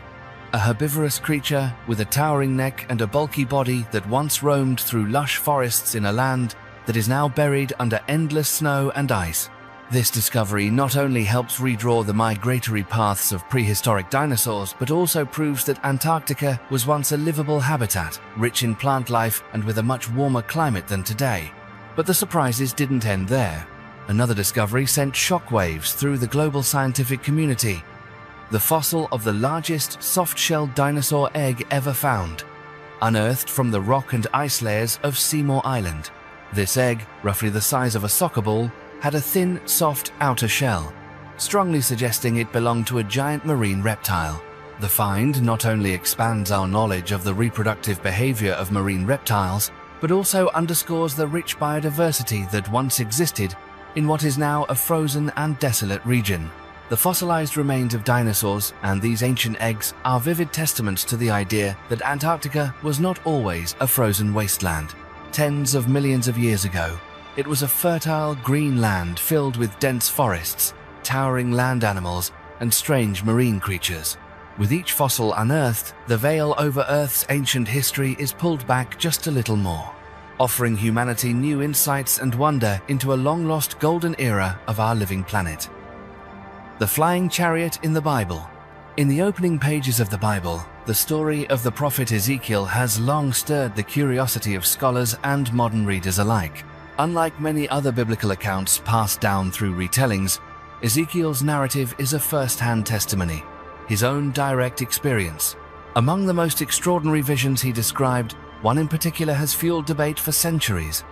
a herbivorous creature with a towering neck and a bulky body that once roamed through lush forests in a land that is now buried under endless snow and ice. This discovery not only helps redraw the migratory paths of prehistoric dinosaurs, but also proves that Antarctica was once a livable habitat, rich in plant life and with a much warmer climate than today. But the surprises didn't end there. Another discovery sent shockwaves through the global scientific community: the fossil of the largest soft-shelled dinosaur egg ever found, unearthed from the rock and ice layers of Seymour Island. This egg, roughly the size of a soccer ball, had a thin, soft outer shell, strongly suggesting it belonged to a giant marine reptile. The find not only expands our knowledge of the reproductive behavior of marine reptiles, but also underscores the rich biodiversity that once existed in what is now a frozen and desolate region. The fossilized remains of dinosaurs and these ancient eggs are vivid testaments to the idea that Antarctica was not always a frozen wasteland. Tens of millions of years ago, it was a fertile green land filled with dense forests, towering land animals, and strange marine creatures. With each fossil unearthed, the veil over Earth's ancient history is pulled back just a little more, offering humanity new insights and wonder into a long-lost golden era of our living planet. The flying chariot in the Bible. In the opening pages of the Bible, the story of the prophet Ezekiel has long stirred the curiosity of scholars and modern readers alike. Unlike many other biblical accounts passed down through retellings, Ezekiel's narrative is a first-hand testimony, his own direct experience. Among the most extraordinary visions he described, one in particular has fueled debate for centuries.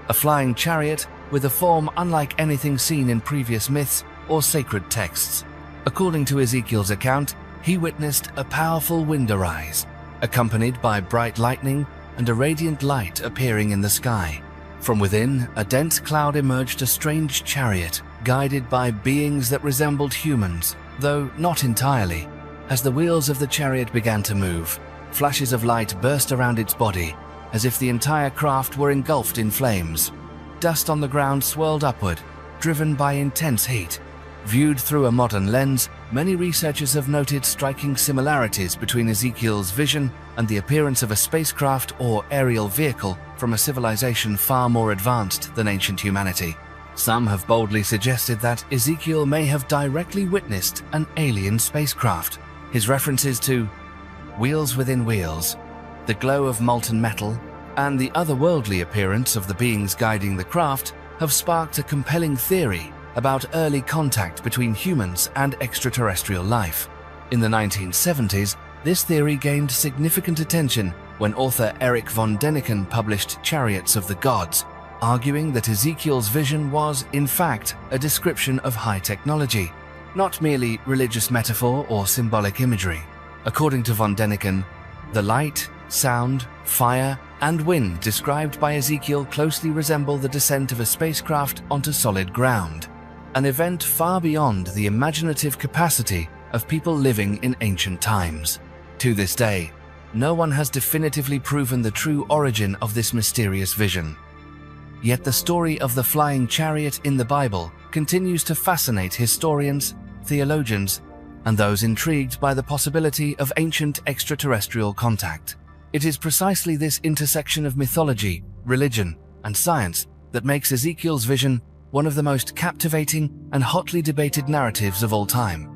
A flying chariot with a form unlike anything seen in previous myths or sacred texts. According to Ezekiel's account, he witnessed a powerful wind arise, accompanied by bright lightning and a radiant light appearing in the sky. From within, a dense cloud emerged, a strange chariot, guided by beings that resembled humans, though not entirely. As the wheels of the chariot began to move, flashes of light burst around its body, as if the entire craft were engulfed in flames. Dust on the ground swirled upward, driven by intense heat. Viewed through a modern lens, many researchers have noted striking similarities between Ezekiel's vision and the appearance of a spacecraft or aerial vehicle from a civilization far more advanced than ancient humanity. Some have boldly suggested that Ezekiel may have directly witnessed an alien spacecraft. His references to wheels within wheels, the glow of molten metal, and the otherworldly appearance of the beings guiding the craft have sparked a compelling theory about early contact between humans and extraterrestrial life. In the 1970s, this theory gained significant attention when author Erich von Däniken published Chariots of the Gods, arguing that Ezekiel's vision was, in fact, a description of high technology, not merely religious metaphor or symbolic imagery. According to von Däniken, the light, sound, fire, and wind described by Ezekiel closely resemble the descent of a spacecraft onto solid ground, an event far beyond the imaginative capacity of people living in ancient times. To this day, no one has definitively proven the true origin of this mysterious vision. Yet the story of the flying chariot in the Bible continues to fascinate historians, theologians, and those intrigued by the possibility of ancient extraterrestrial contact. It is precisely this intersection of mythology, religion, and science that makes Ezekiel's vision one of the most captivating and hotly debated narratives of all time.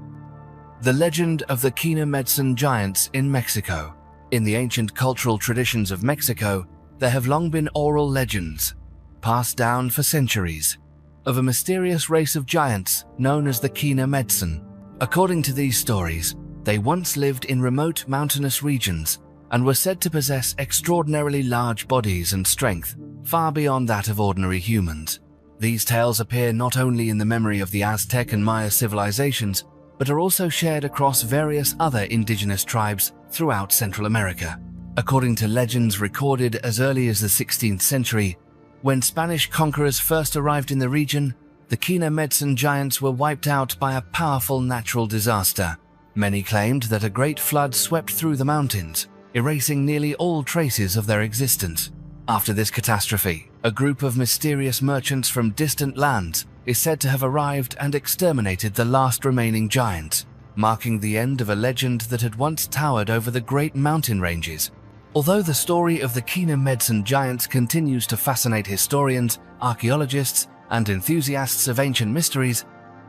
The legend of the Quina Medicine giants in Mexico. In the ancient cultural traditions of Mexico, there have long been oral legends, passed down for centuries, of a mysterious race of giants known as the Quina Medicine. According to these stories, they once lived in remote mountainous regions and were said to possess extraordinarily large bodies and strength, far beyond that of ordinary humans. These tales appear not only in the memory of the Aztec and Maya civilizations, but are also shared across various other indigenous tribes throughout Central America. According to legends recorded as early as the 16th century, when Spanish conquerors first arrived in the region, the Quina Medicine giants were wiped out by a powerful natural disaster. Many claimed that a great flood swept through the mountains, erasing nearly all traces of their existence. After this catastrophe, a group of mysterious merchants from distant lands is said to have arrived and exterminated the last remaining giants, marking the end of a legend that had once towered over the great mountain ranges. Although the story of the Quina Medicine giants continues to fascinate historians, archaeologists, and enthusiasts of ancient mysteries,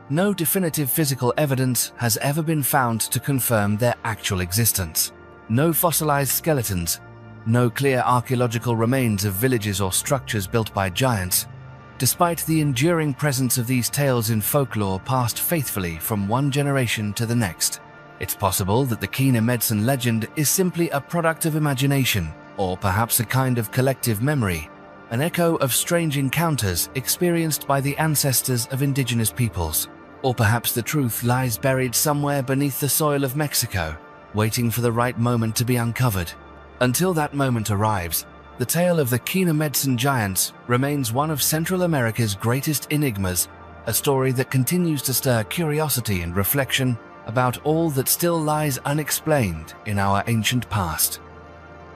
no definitive physical evidence has ever been found to confirm their actual existence. No fossilized skeletons, no clear archaeological remains of villages or structures built by giants, despite the enduring presence of these tales in folklore passed faithfully from one generation to the next. It's possible that the Quina Medicine legend is simply a product of imagination, or perhaps a kind of collective memory, an echo of strange encounters experienced by the ancestors of indigenous peoples. Or perhaps the truth lies buried somewhere beneath the soil of Mexico, waiting for the right moment to be uncovered. Until that moment arrives, the tale of the Quina Medicine giants remains one of Central America's greatest enigmas, a story that continues to stir curiosity and reflection about all that still lies unexplained in our ancient past.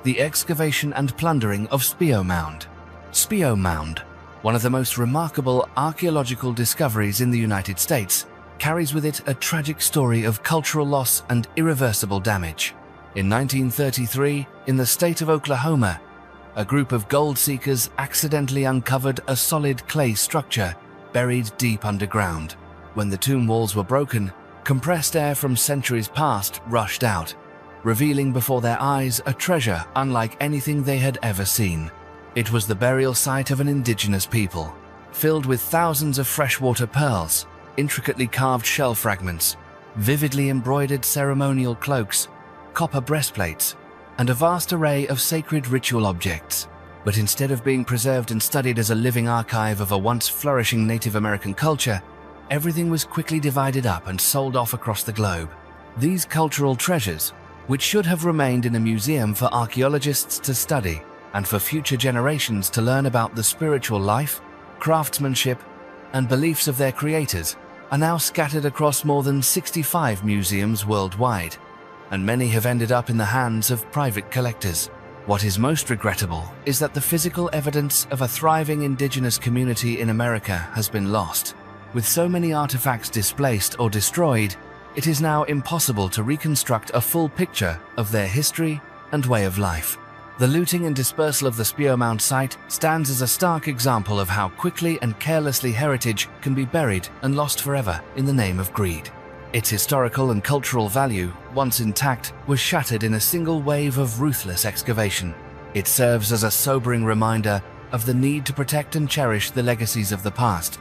The excavation and plundering of Spio Mound. Spio Mound, one of the most remarkable archaeological discoveries in the United States, carries with it a tragic story of cultural loss and irreversible damage. In 1933, in the state of Oklahoma, a group of gold seekers accidentally uncovered a solid clay structure buried deep underground. When the tomb walls were broken, compressed air from centuries past rushed out, revealing before their eyes a treasure unlike anything they had ever seen. It was the burial site of an indigenous people, filled with thousands of freshwater pearls, intricately carved shell fragments, vividly embroidered ceremonial cloaks, copper breastplates, and a vast array of sacred ritual objects. But instead of being preserved and studied as a living archive of a once flourishing Native American culture, everything was quickly divided up and sold off across the globe. These cultural treasures, which should have remained in a museum for archaeologists to study and for future generations to learn about the spiritual life, craftsmanship, and beliefs of their creators, are now scattered across more than 65 museums worldwide, and many have ended up in the hands of private collectors. What is most regrettable is that the physical evidence of a thriving indigenous community in America has been lost. With so many artifacts displaced or destroyed, it is now impossible to reconstruct a full picture of their history and way of life. The looting and dispersal of the Spearmount site stands as a stark example of how quickly and carelessly heritage can be buried and lost forever in the name of greed. Its historical and cultural value, once intact, was shattered in a single wave of ruthless excavation. It serves as a sobering reminder of the need to protect and cherish the legacies of the past,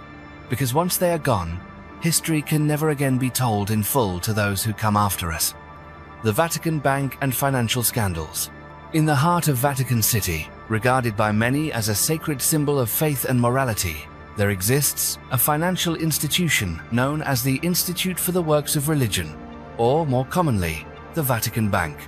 because once they are gone, history can never again be told in full to those who come after us. The Vatican Bank and financial scandals. In the heart of Vatican City, regarded by many as a sacred symbol of faith and morality, there exists a financial institution known as the Institute for the Works of Religion, or more commonly, the Vatican Bank.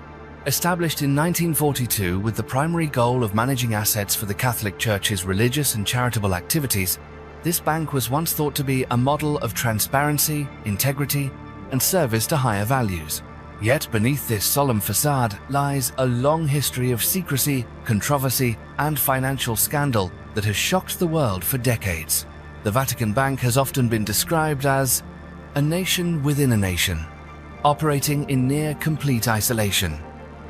Established in 1942 with the primary goal of managing assets for the Catholic Church's religious and charitable activities, this bank was once thought to be a model of transparency, integrity, and service to higher values. Yet beneath this solemn facade lies a long history of secrecy, controversy, and financial scandal that has shocked the world for decades. The Vatican Bank has often been described as a nation within a nation, operating in near complete isolation,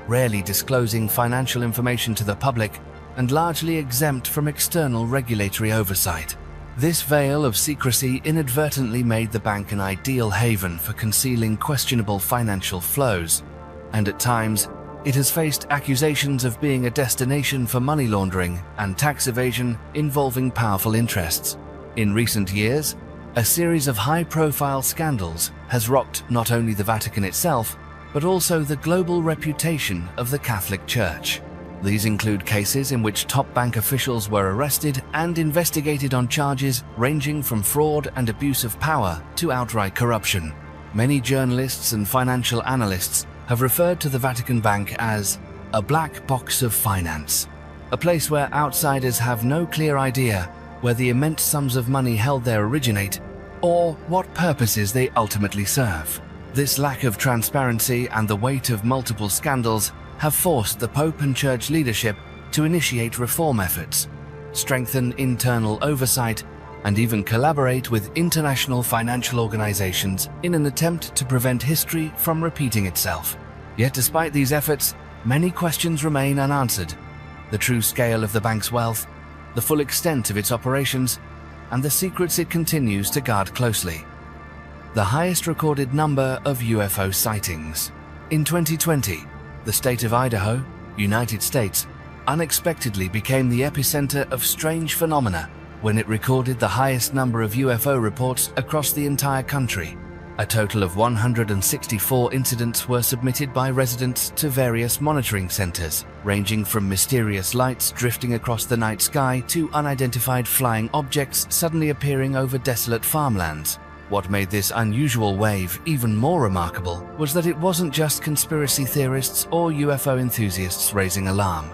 rarely disclosing financial information to the public and largely exempt from external regulatory oversight. This veil of secrecy inadvertently made the bank an ideal haven for concealing questionable financial flows, and at times, it has faced accusations of being a destination for money laundering and tax evasion involving powerful interests. In recent years, a series of high-profile scandals has rocked not only the Vatican itself, but also the global reputation of the Catholic Church. These include cases in which top bank officials were arrested and investigated on charges ranging from fraud and abuse of power to outright corruption. Many journalists and financial analysts have referred to the Vatican Bank as a black box of finance, a place where outsiders have no clear idea where the immense sums of money held there originate or what purposes they ultimately serve. This lack of transparency and the weight of multiple scandals have forced the Pope and Church leadership to initiate reform efforts, strengthen internal oversight, and even collaborate with international financial organizations in an attempt to prevent history from repeating itself. Yet despite these efforts, many questions remain unanswered. The true scale of the bank's wealth, the full extent of its operations, and the secrets it continues to guard closely. The highest recorded number of UFO sightings. In 2020, the state of Idaho, United States, unexpectedly became the epicenter of strange phenomena when it recorded the highest number of UFO reports across the entire country. A total of 164 incidents were submitted by residents to various monitoring centers, ranging from mysterious lights drifting across the night sky to unidentified flying objects suddenly appearing over desolate farmlands. What made this unusual wave even more remarkable was that it wasn't just conspiracy theorists or UFO enthusiasts raising alarm.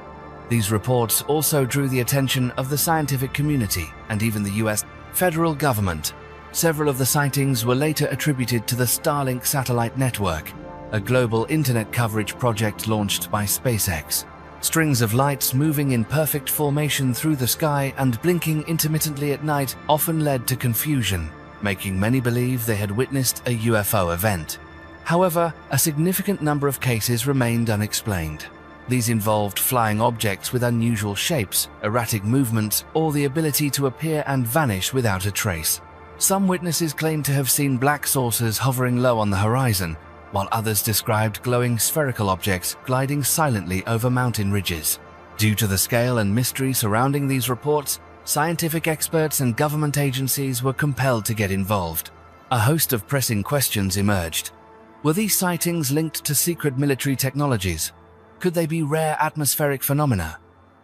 These reports also drew the attention of the scientific community and even the US federal government. Several of the sightings were later attributed to the Starlink satellite network, a global internet coverage project launched by SpaceX. Strings of lights moving in perfect formation through the sky and blinking intermittently at night often led to confusion, making many believe they had witnessed a UFO event. However, a significant number of cases remained unexplained. These involved flying objects with unusual shapes, erratic movements, or the ability to appear and vanish without a trace. Some witnesses claimed to have seen black saucers hovering low on the horizon, while others described glowing spherical objects gliding silently over mountain ridges. Due to the scale and mystery surrounding these reports, scientific experts and government agencies were compelled to get involved. A host of pressing questions emerged. Were these sightings linked to secret military technologies? Could they be rare atmospheric phenomena?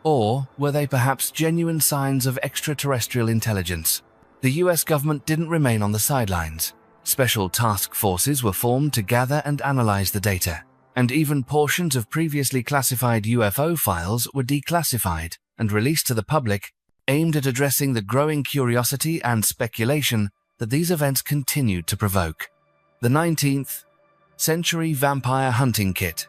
Or were they perhaps genuine signs of extraterrestrial intelligence? The US government didn't remain on the sidelines. Special task forces were formed to gather and analyze the data, and even portions of previously classified UFO files were declassified and released to the public, aimed at addressing the growing curiosity and speculation that these events continued to provoke. The 19th Century Vampire Hunting Kit.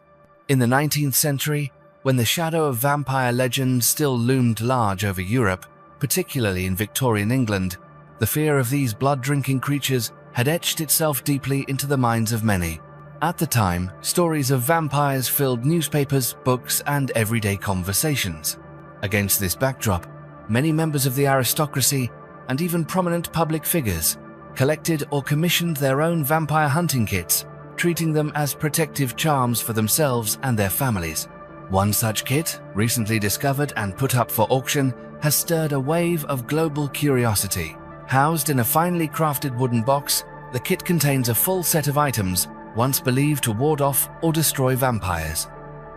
In the 19th century, when the shadow of vampire legend still loomed large over Europe, particularly in Victorian England, the fear of these blood-drinking creatures had etched itself deeply into the minds of many. At the time, stories of vampires filled newspapers, books, and everyday conversations. Against this backdrop, many members of the aristocracy and even prominent public figures collected or commissioned their own vampire hunting kits, treating them as protective charms for themselves and their families. One such kit, recently discovered and put up for auction, has stirred a wave of global curiosity. Housed in a finely crafted wooden box, the kit contains a full set of items once believed to ward off or destroy vampires.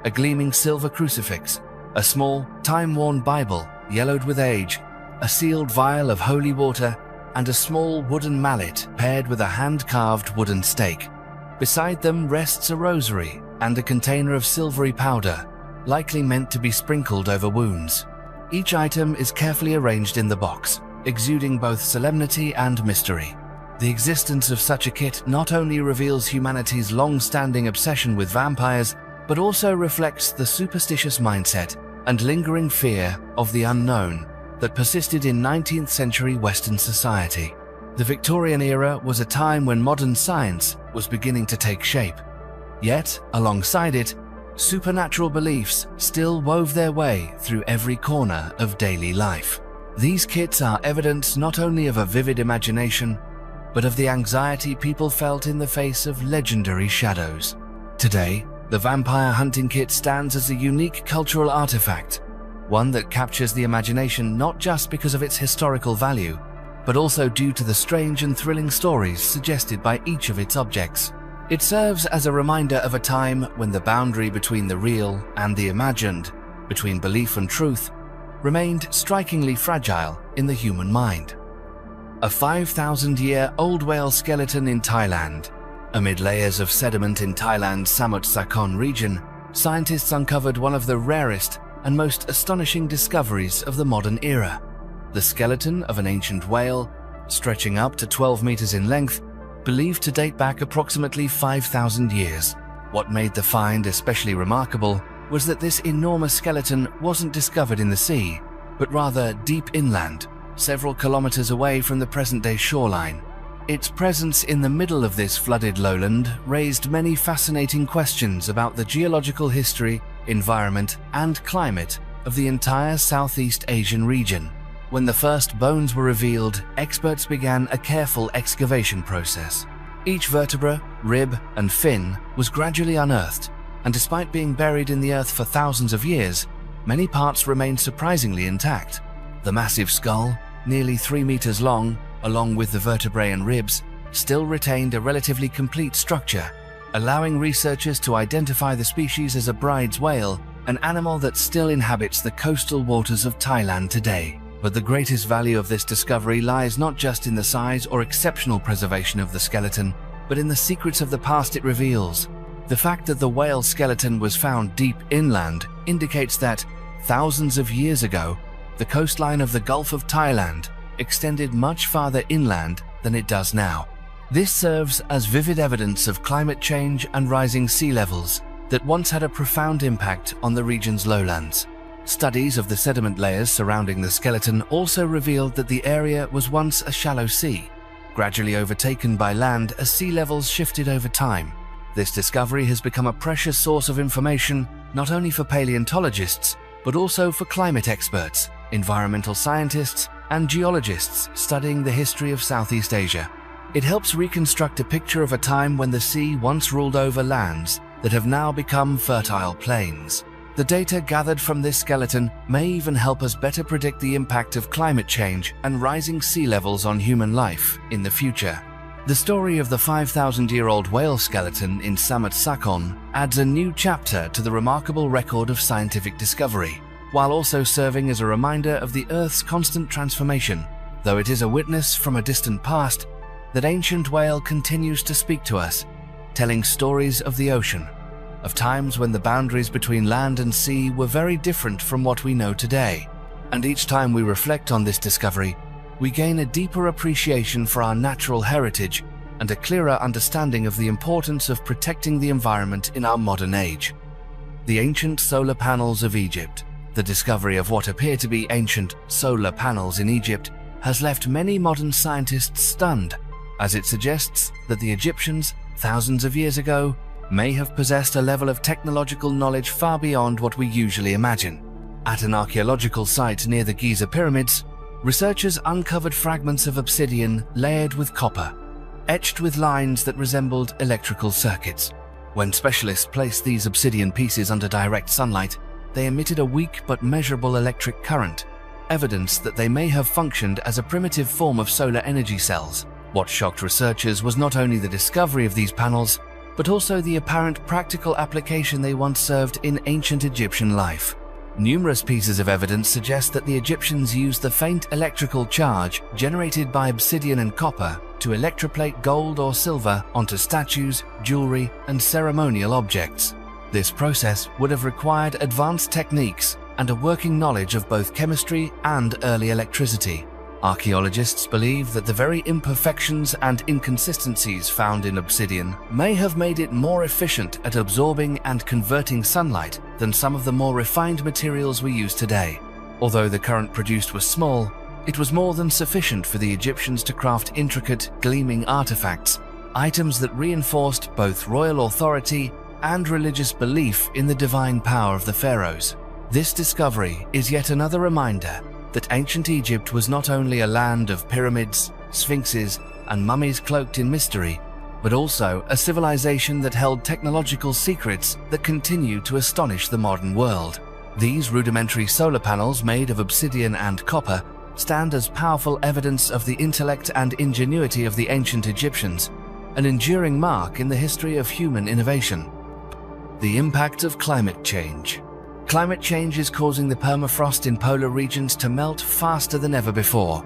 A gleaming silver crucifix, a small, time-worn Bible, yellowed with age, a sealed vial of holy water, and a small wooden mallet paired with a hand-carved wooden stake. Beside them rests a rosary and a container of silvery powder, likely meant to be sprinkled over wounds. Each item is carefully arranged in the box, exuding both solemnity and mystery. The existence of such a kit not only reveals humanity's long-standing obsession with vampires, but also reflects the superstitious mindset and lingering fear of the unknown that persisted in 19th century Western society. The Victorian era was a time when modern science was beginning to take shape. Yet, alongside it, supernatural beliefs still wove their way through every corner of daily life. These kits are evidence not only of a vivid imagination, but of the anxiety people felt in the face of legendary shadows. Today, the Vampire Hunting Kit stands as a unique cultural artifact, one that captures the imagination not just because of its historical value, but also due to the strange and thrilling stories suggested by each of its objects. It serves as a reminder of a time when the boundary between the real and the imagined, between belief and truth, remained strikingly fragile in the human mind. A 5,000-year-old whale skeleton in Thailand. Amid layers of sediment in Thailand's Samut Sakhon region, scientists uncovered one of the rarest and most astonishing discoveries of the modern era. The skeleton of an ancient whale, stretching up to 12 meters in length, believed to date back approximately 5,000 years. What made the find especially remarkable was that this enormous skeleton wasn't discovered in the sea, but rather deep inland, several kilometers away from the present-day shoreline. Its presence in the middle of this flooded lowland raised many fascinating questions about the geological history, environment, and climate of the entire Southeast Asian region. When the first bones were revealed, experts began a careful excavation process. Each vertebra, rib, and fin was gradually unearthed, and despite being buried in the earth for thousands of years, many parts remained surprisingly intact. The massive skull, nearly 3 meters long, along with the vertebrae and ribs, still retained a relatively complete structure, allowing researchers to identify the species as a bride's whale, an animal that still inhabits the coastal waters of Thailand today. But the greatest value of this discovery lies not just in the size or exceptional preservation of the skeleton, but in the secrets of the past it reveals. The fact that the whale skeleton was found deep inland indicates that, thousands of years ago, the coastline of the Gulf of Thailand extended much farther inland than it does now. This serves as vivid evidence of climate change and rising sea levels that once had a profound impact on the region's lowlands. Studies of the sediment layers surrounding the skeleton also revealed that the area was once a shallow sea, gradually overtaken by land as sea levels shifted over time. This discovery has become a precious source of information not only for paleontologists, but also for climate experts, environmental scientists, and geologists studying the history of Southeast Asia. It helps reconstruct a picture of a time when the sea once ruled over lands that have now become fertile plains. The data gathered from this skeleton may even help us better predict the impact of climate change and rising sea levels on human life in the future. The story of the 5,000-year-old whale skeleton in Samet Sakon adds a new chapter to the remarkable record of scientific discovery, while also serving as a reminder of the Earth's constant transformation. Though it is a witness from a distant past, that ancient whale continues to speak to us, telling stories of the ocean, of times when the boundaries between land and sea were very different from what we know today. And each time we reflect on this discovery, we gain a deeper appreciation for our natural heritage and a clearer understanding of the importance of protecting the environment in our modern age. The ancient solar panels of Egypt. The discovery of what appear to be ancient solar panels in Egypt has left many modern scientists stunned, as it suggests that the Egyptians, thousands of years ago, may have possessed a level of technological knowledge far beyond what we usually imagine. At an archaeological site near the Giza pyramids, researchers uncovered fragments of obsidian layered with copper, etched with lines that resembled electrical circuits. When specialists placed these obsidian pieces under direct sunlight, they emitted a weak but measurable electric current, evidence that they may have functioned as a primitive form of solar energy cells. What shocked researchers was not only the discovery of these panels, but also the apparent practical application they once served in ancient Egyptian life. Numerous pieces of evidence suggest that the Egyptians used the faint electrical charge generated by obsidian and copper to electroplate gold or silver onto statues, jewelry, and ceremonial objects. This process would have required advanced techniques and a working knowledge of both chemistry and early electricity. Archaeologists believe that the very imperfections and inconsistencies found in obsidian may have made it more efficient at absorbing and converting sunlight than some of the more refined materials we use today. Although the current produced was small, it was more than sufficient for the Egyptians to craft intricate, gleaming artifacts, items that reinforced both royal authority and religious belief in the divine power of the pharaohs. This discovery is yet another reminder that ancient Egypt was not only a land of pyramids, sphinxes, and mummies cloaked in mystery, but also a civilization that held technological secrets that continue to astonish the modern world. These rudimentary solar panels made of obsidian and copper stand as powerful evidence of the intellect and ingenuity of the ancient Egyptians, an enduring mark in the history of human innovation. The impact of climate change. Climate change is causing the permafrost in polar regions to melt faster than ever before,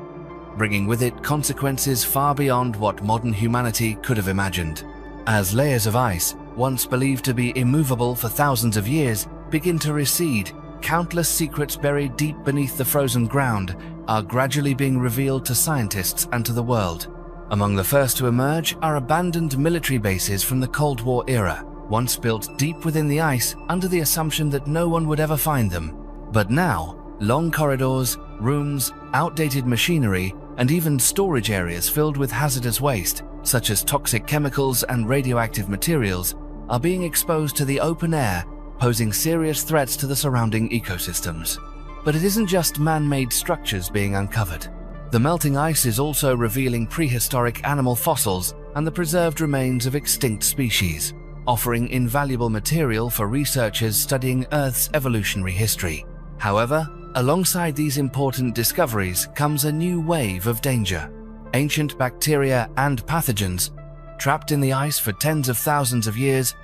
bringing with it consequences far beyond what modern humanity could have imagined. As layers of ice, once believed to be immovable for thousands of years, begin to recede, countless secrets buried deep beneath the frozen ground are gradually being revealed to scientists and to the world. Among the first to emerge are abandoned military bases from the Cold War era, once built deep within the ice under the assumption that no one would ever find them. But now, long corridors, rooms, outdated machinery, and even storage areas filled with hazardous waste, such as toxic chemicals and radioactive materials, are being exposed to the open air, posing serious threats to the surrounding ecosystems. But it isn't just man-made structures being uncovered. The melting ice is also revealing prehistoric animal fossils and the preserved remains of extinct species, offering invaluable material for researchers studying Earth's evolutionary history. However, alongside these important discoveries comes a new wave of danger. Ancient bacteria and pathogens, trapped in the ice for tens of thousands of years,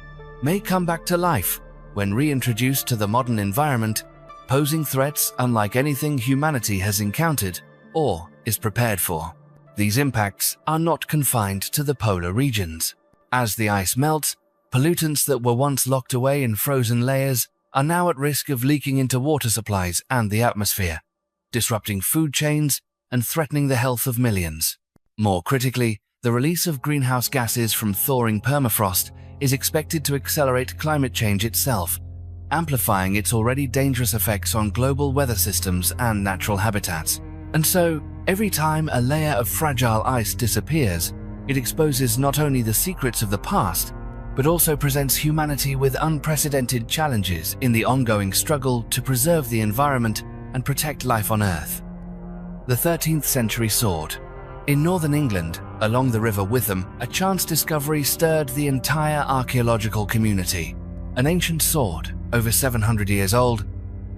may come back to life when reintroduced to the modern environment, posing threats unlike anything humanity has encountered or is prepared for. These impacts are not confined to the polar regions. As the ice melts, pollutants that were once locked away in frozen layers are now at risk of leaking into water supplies and the atmosphere, disrupting food chains and threatening the health of millions. More critically, the release of greenhouse gases from thawing permafrost is expected to accelerate climate change itself, amplifying its already dangerous effects on global weather systems and natural habitats. And so, every time a layer of fragile ice disappears, it exposes not only the secrets of the past, but also presents humanity with unprecedented challenges in the ongoing struggle to preserve the environment and protect life on Earth. The 13th century sword. In northern England, along the River Witham, a chance discovery stirred the entire archaeological community. An ancient sword, over 700 years old,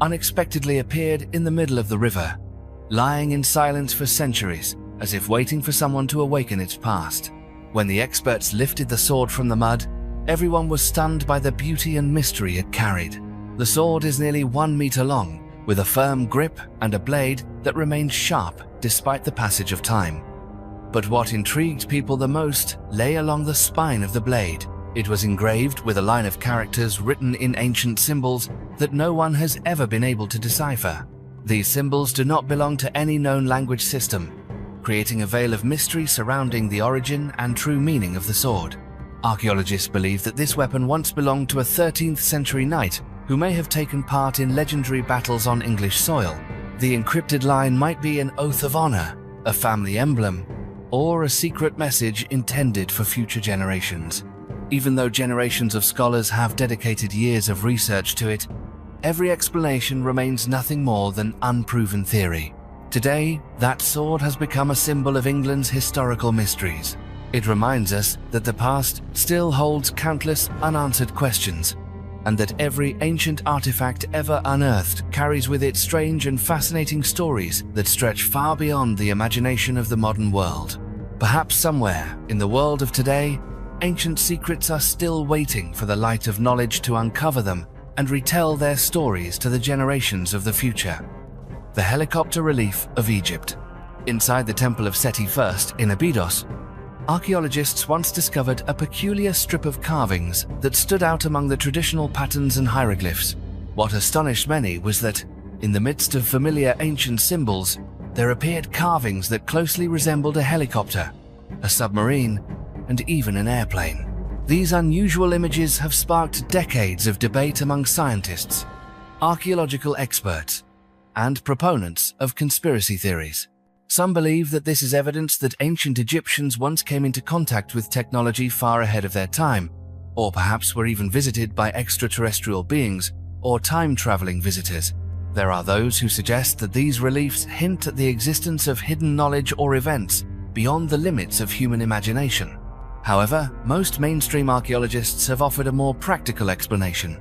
unexpectedly appeared in the middle of the river, lying in silence for centuries, as if waiting for someone to awaken its past. When the experts lifted the sword from the mud, everyone was stunned by the beauty and mystery it carried. The sword is nearly 1 meter long, with a firm grip and a blade that remained sharp despite the passage of time. But what intrigued people the most lay along the spine of the blade. It was engraved with a line of characters written in ancient symbols that no one has ever been able to decipher. These symbols do not belong to any known language system, creating a veil of mystery surrounding the origin and true meaning of the sword. Archaeologists believe that this weapon once belonged to a 13th century knight who may have taken part in legendary battles on English soil. The encrypted line might be an oath of honor, a family emblem, or a secret message intended for future generations. Even though generations of scholars have dedicated years of research to it, every explanation remains nothing more than unproven theory. Today, that sword has become a symbol of England's historical mysteries. It reminds us that the past still holds countless unanswered questions, and that every ancient artifact ever unearthed carries with it strange and fascinating stories that stretch far beyond the imagination of the modern world. Perhaps somewhere in the world of today, ancient secrets are still waiting for the light of knowledge to uncover them and retell their stories to the generations of the future. The helicopter relief of Egypt. Inside the Temple of Seti I in Abydos, archaeologists once discovered a peculiar strip of carvings that stood out among the traditional patterns and hieroglyphs. What astonished many was that, in the midst of familiar ancient symbols, there appeared carvings that closely resembled a helicopter, a submarine, and even an airplane. These unusual images have sparked decades of debate among scientists, archaeological experts, and proponents of conspiracy theories. Some believe that this is evidence that ancient Egyptians once came into contact with technology far ahead of their time, or perhaps were even visited by extraterrestrial beings or time-traveling visitors. There are those who suggest that these reliefs hint at the existence of hidden knowledge or events beyond the limits of human imagination. However, most mainstream archaeologists have offered a more practical explanation.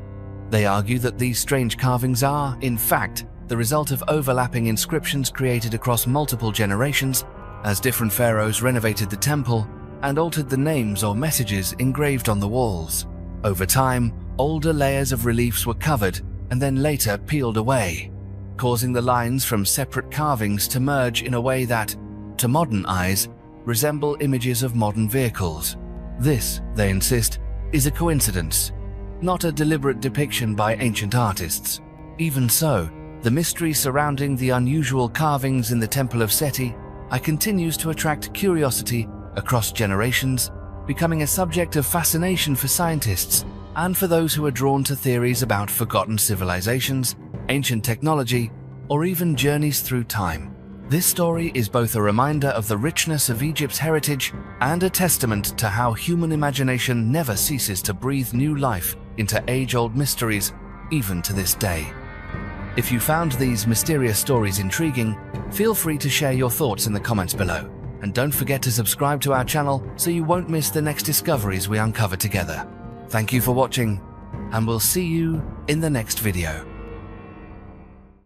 They argue that these strange carvings are, in fact, the result of overlapping inscriptions created across multiple generations as different pharaohs renovated the temple and altered the names or messages engraved on the walls. Over time, older layers of reliefs were covered and then later peeled away, causing the lines from separate carvings to merge in a way that, to modern eyes, resemble images of modern vehicles. This, they insist, is a coincidence, not a deliberate depiction by ancient artists. Even so, the mystery surrounding the unusual carvings in the Temple of Seti continues to attract curiosity across generations, becoming a subject of fascination for scientists and for those who are drawn to theories about forgotten civilizations, ancient technology, or even journeys through time. This story is both a reminder of the richness of Egypt's heritage and a testament to how human imagination never ceases to breathe new life into age-old mysteries, even to this day. If you found these mysterious stories intriguing, feel free to share your thoughts in the comments below. And don't forget to subscribe to our channel so you won't miss the next discoveries we uncover together. Thank you for watching, and we'll see you in the next video.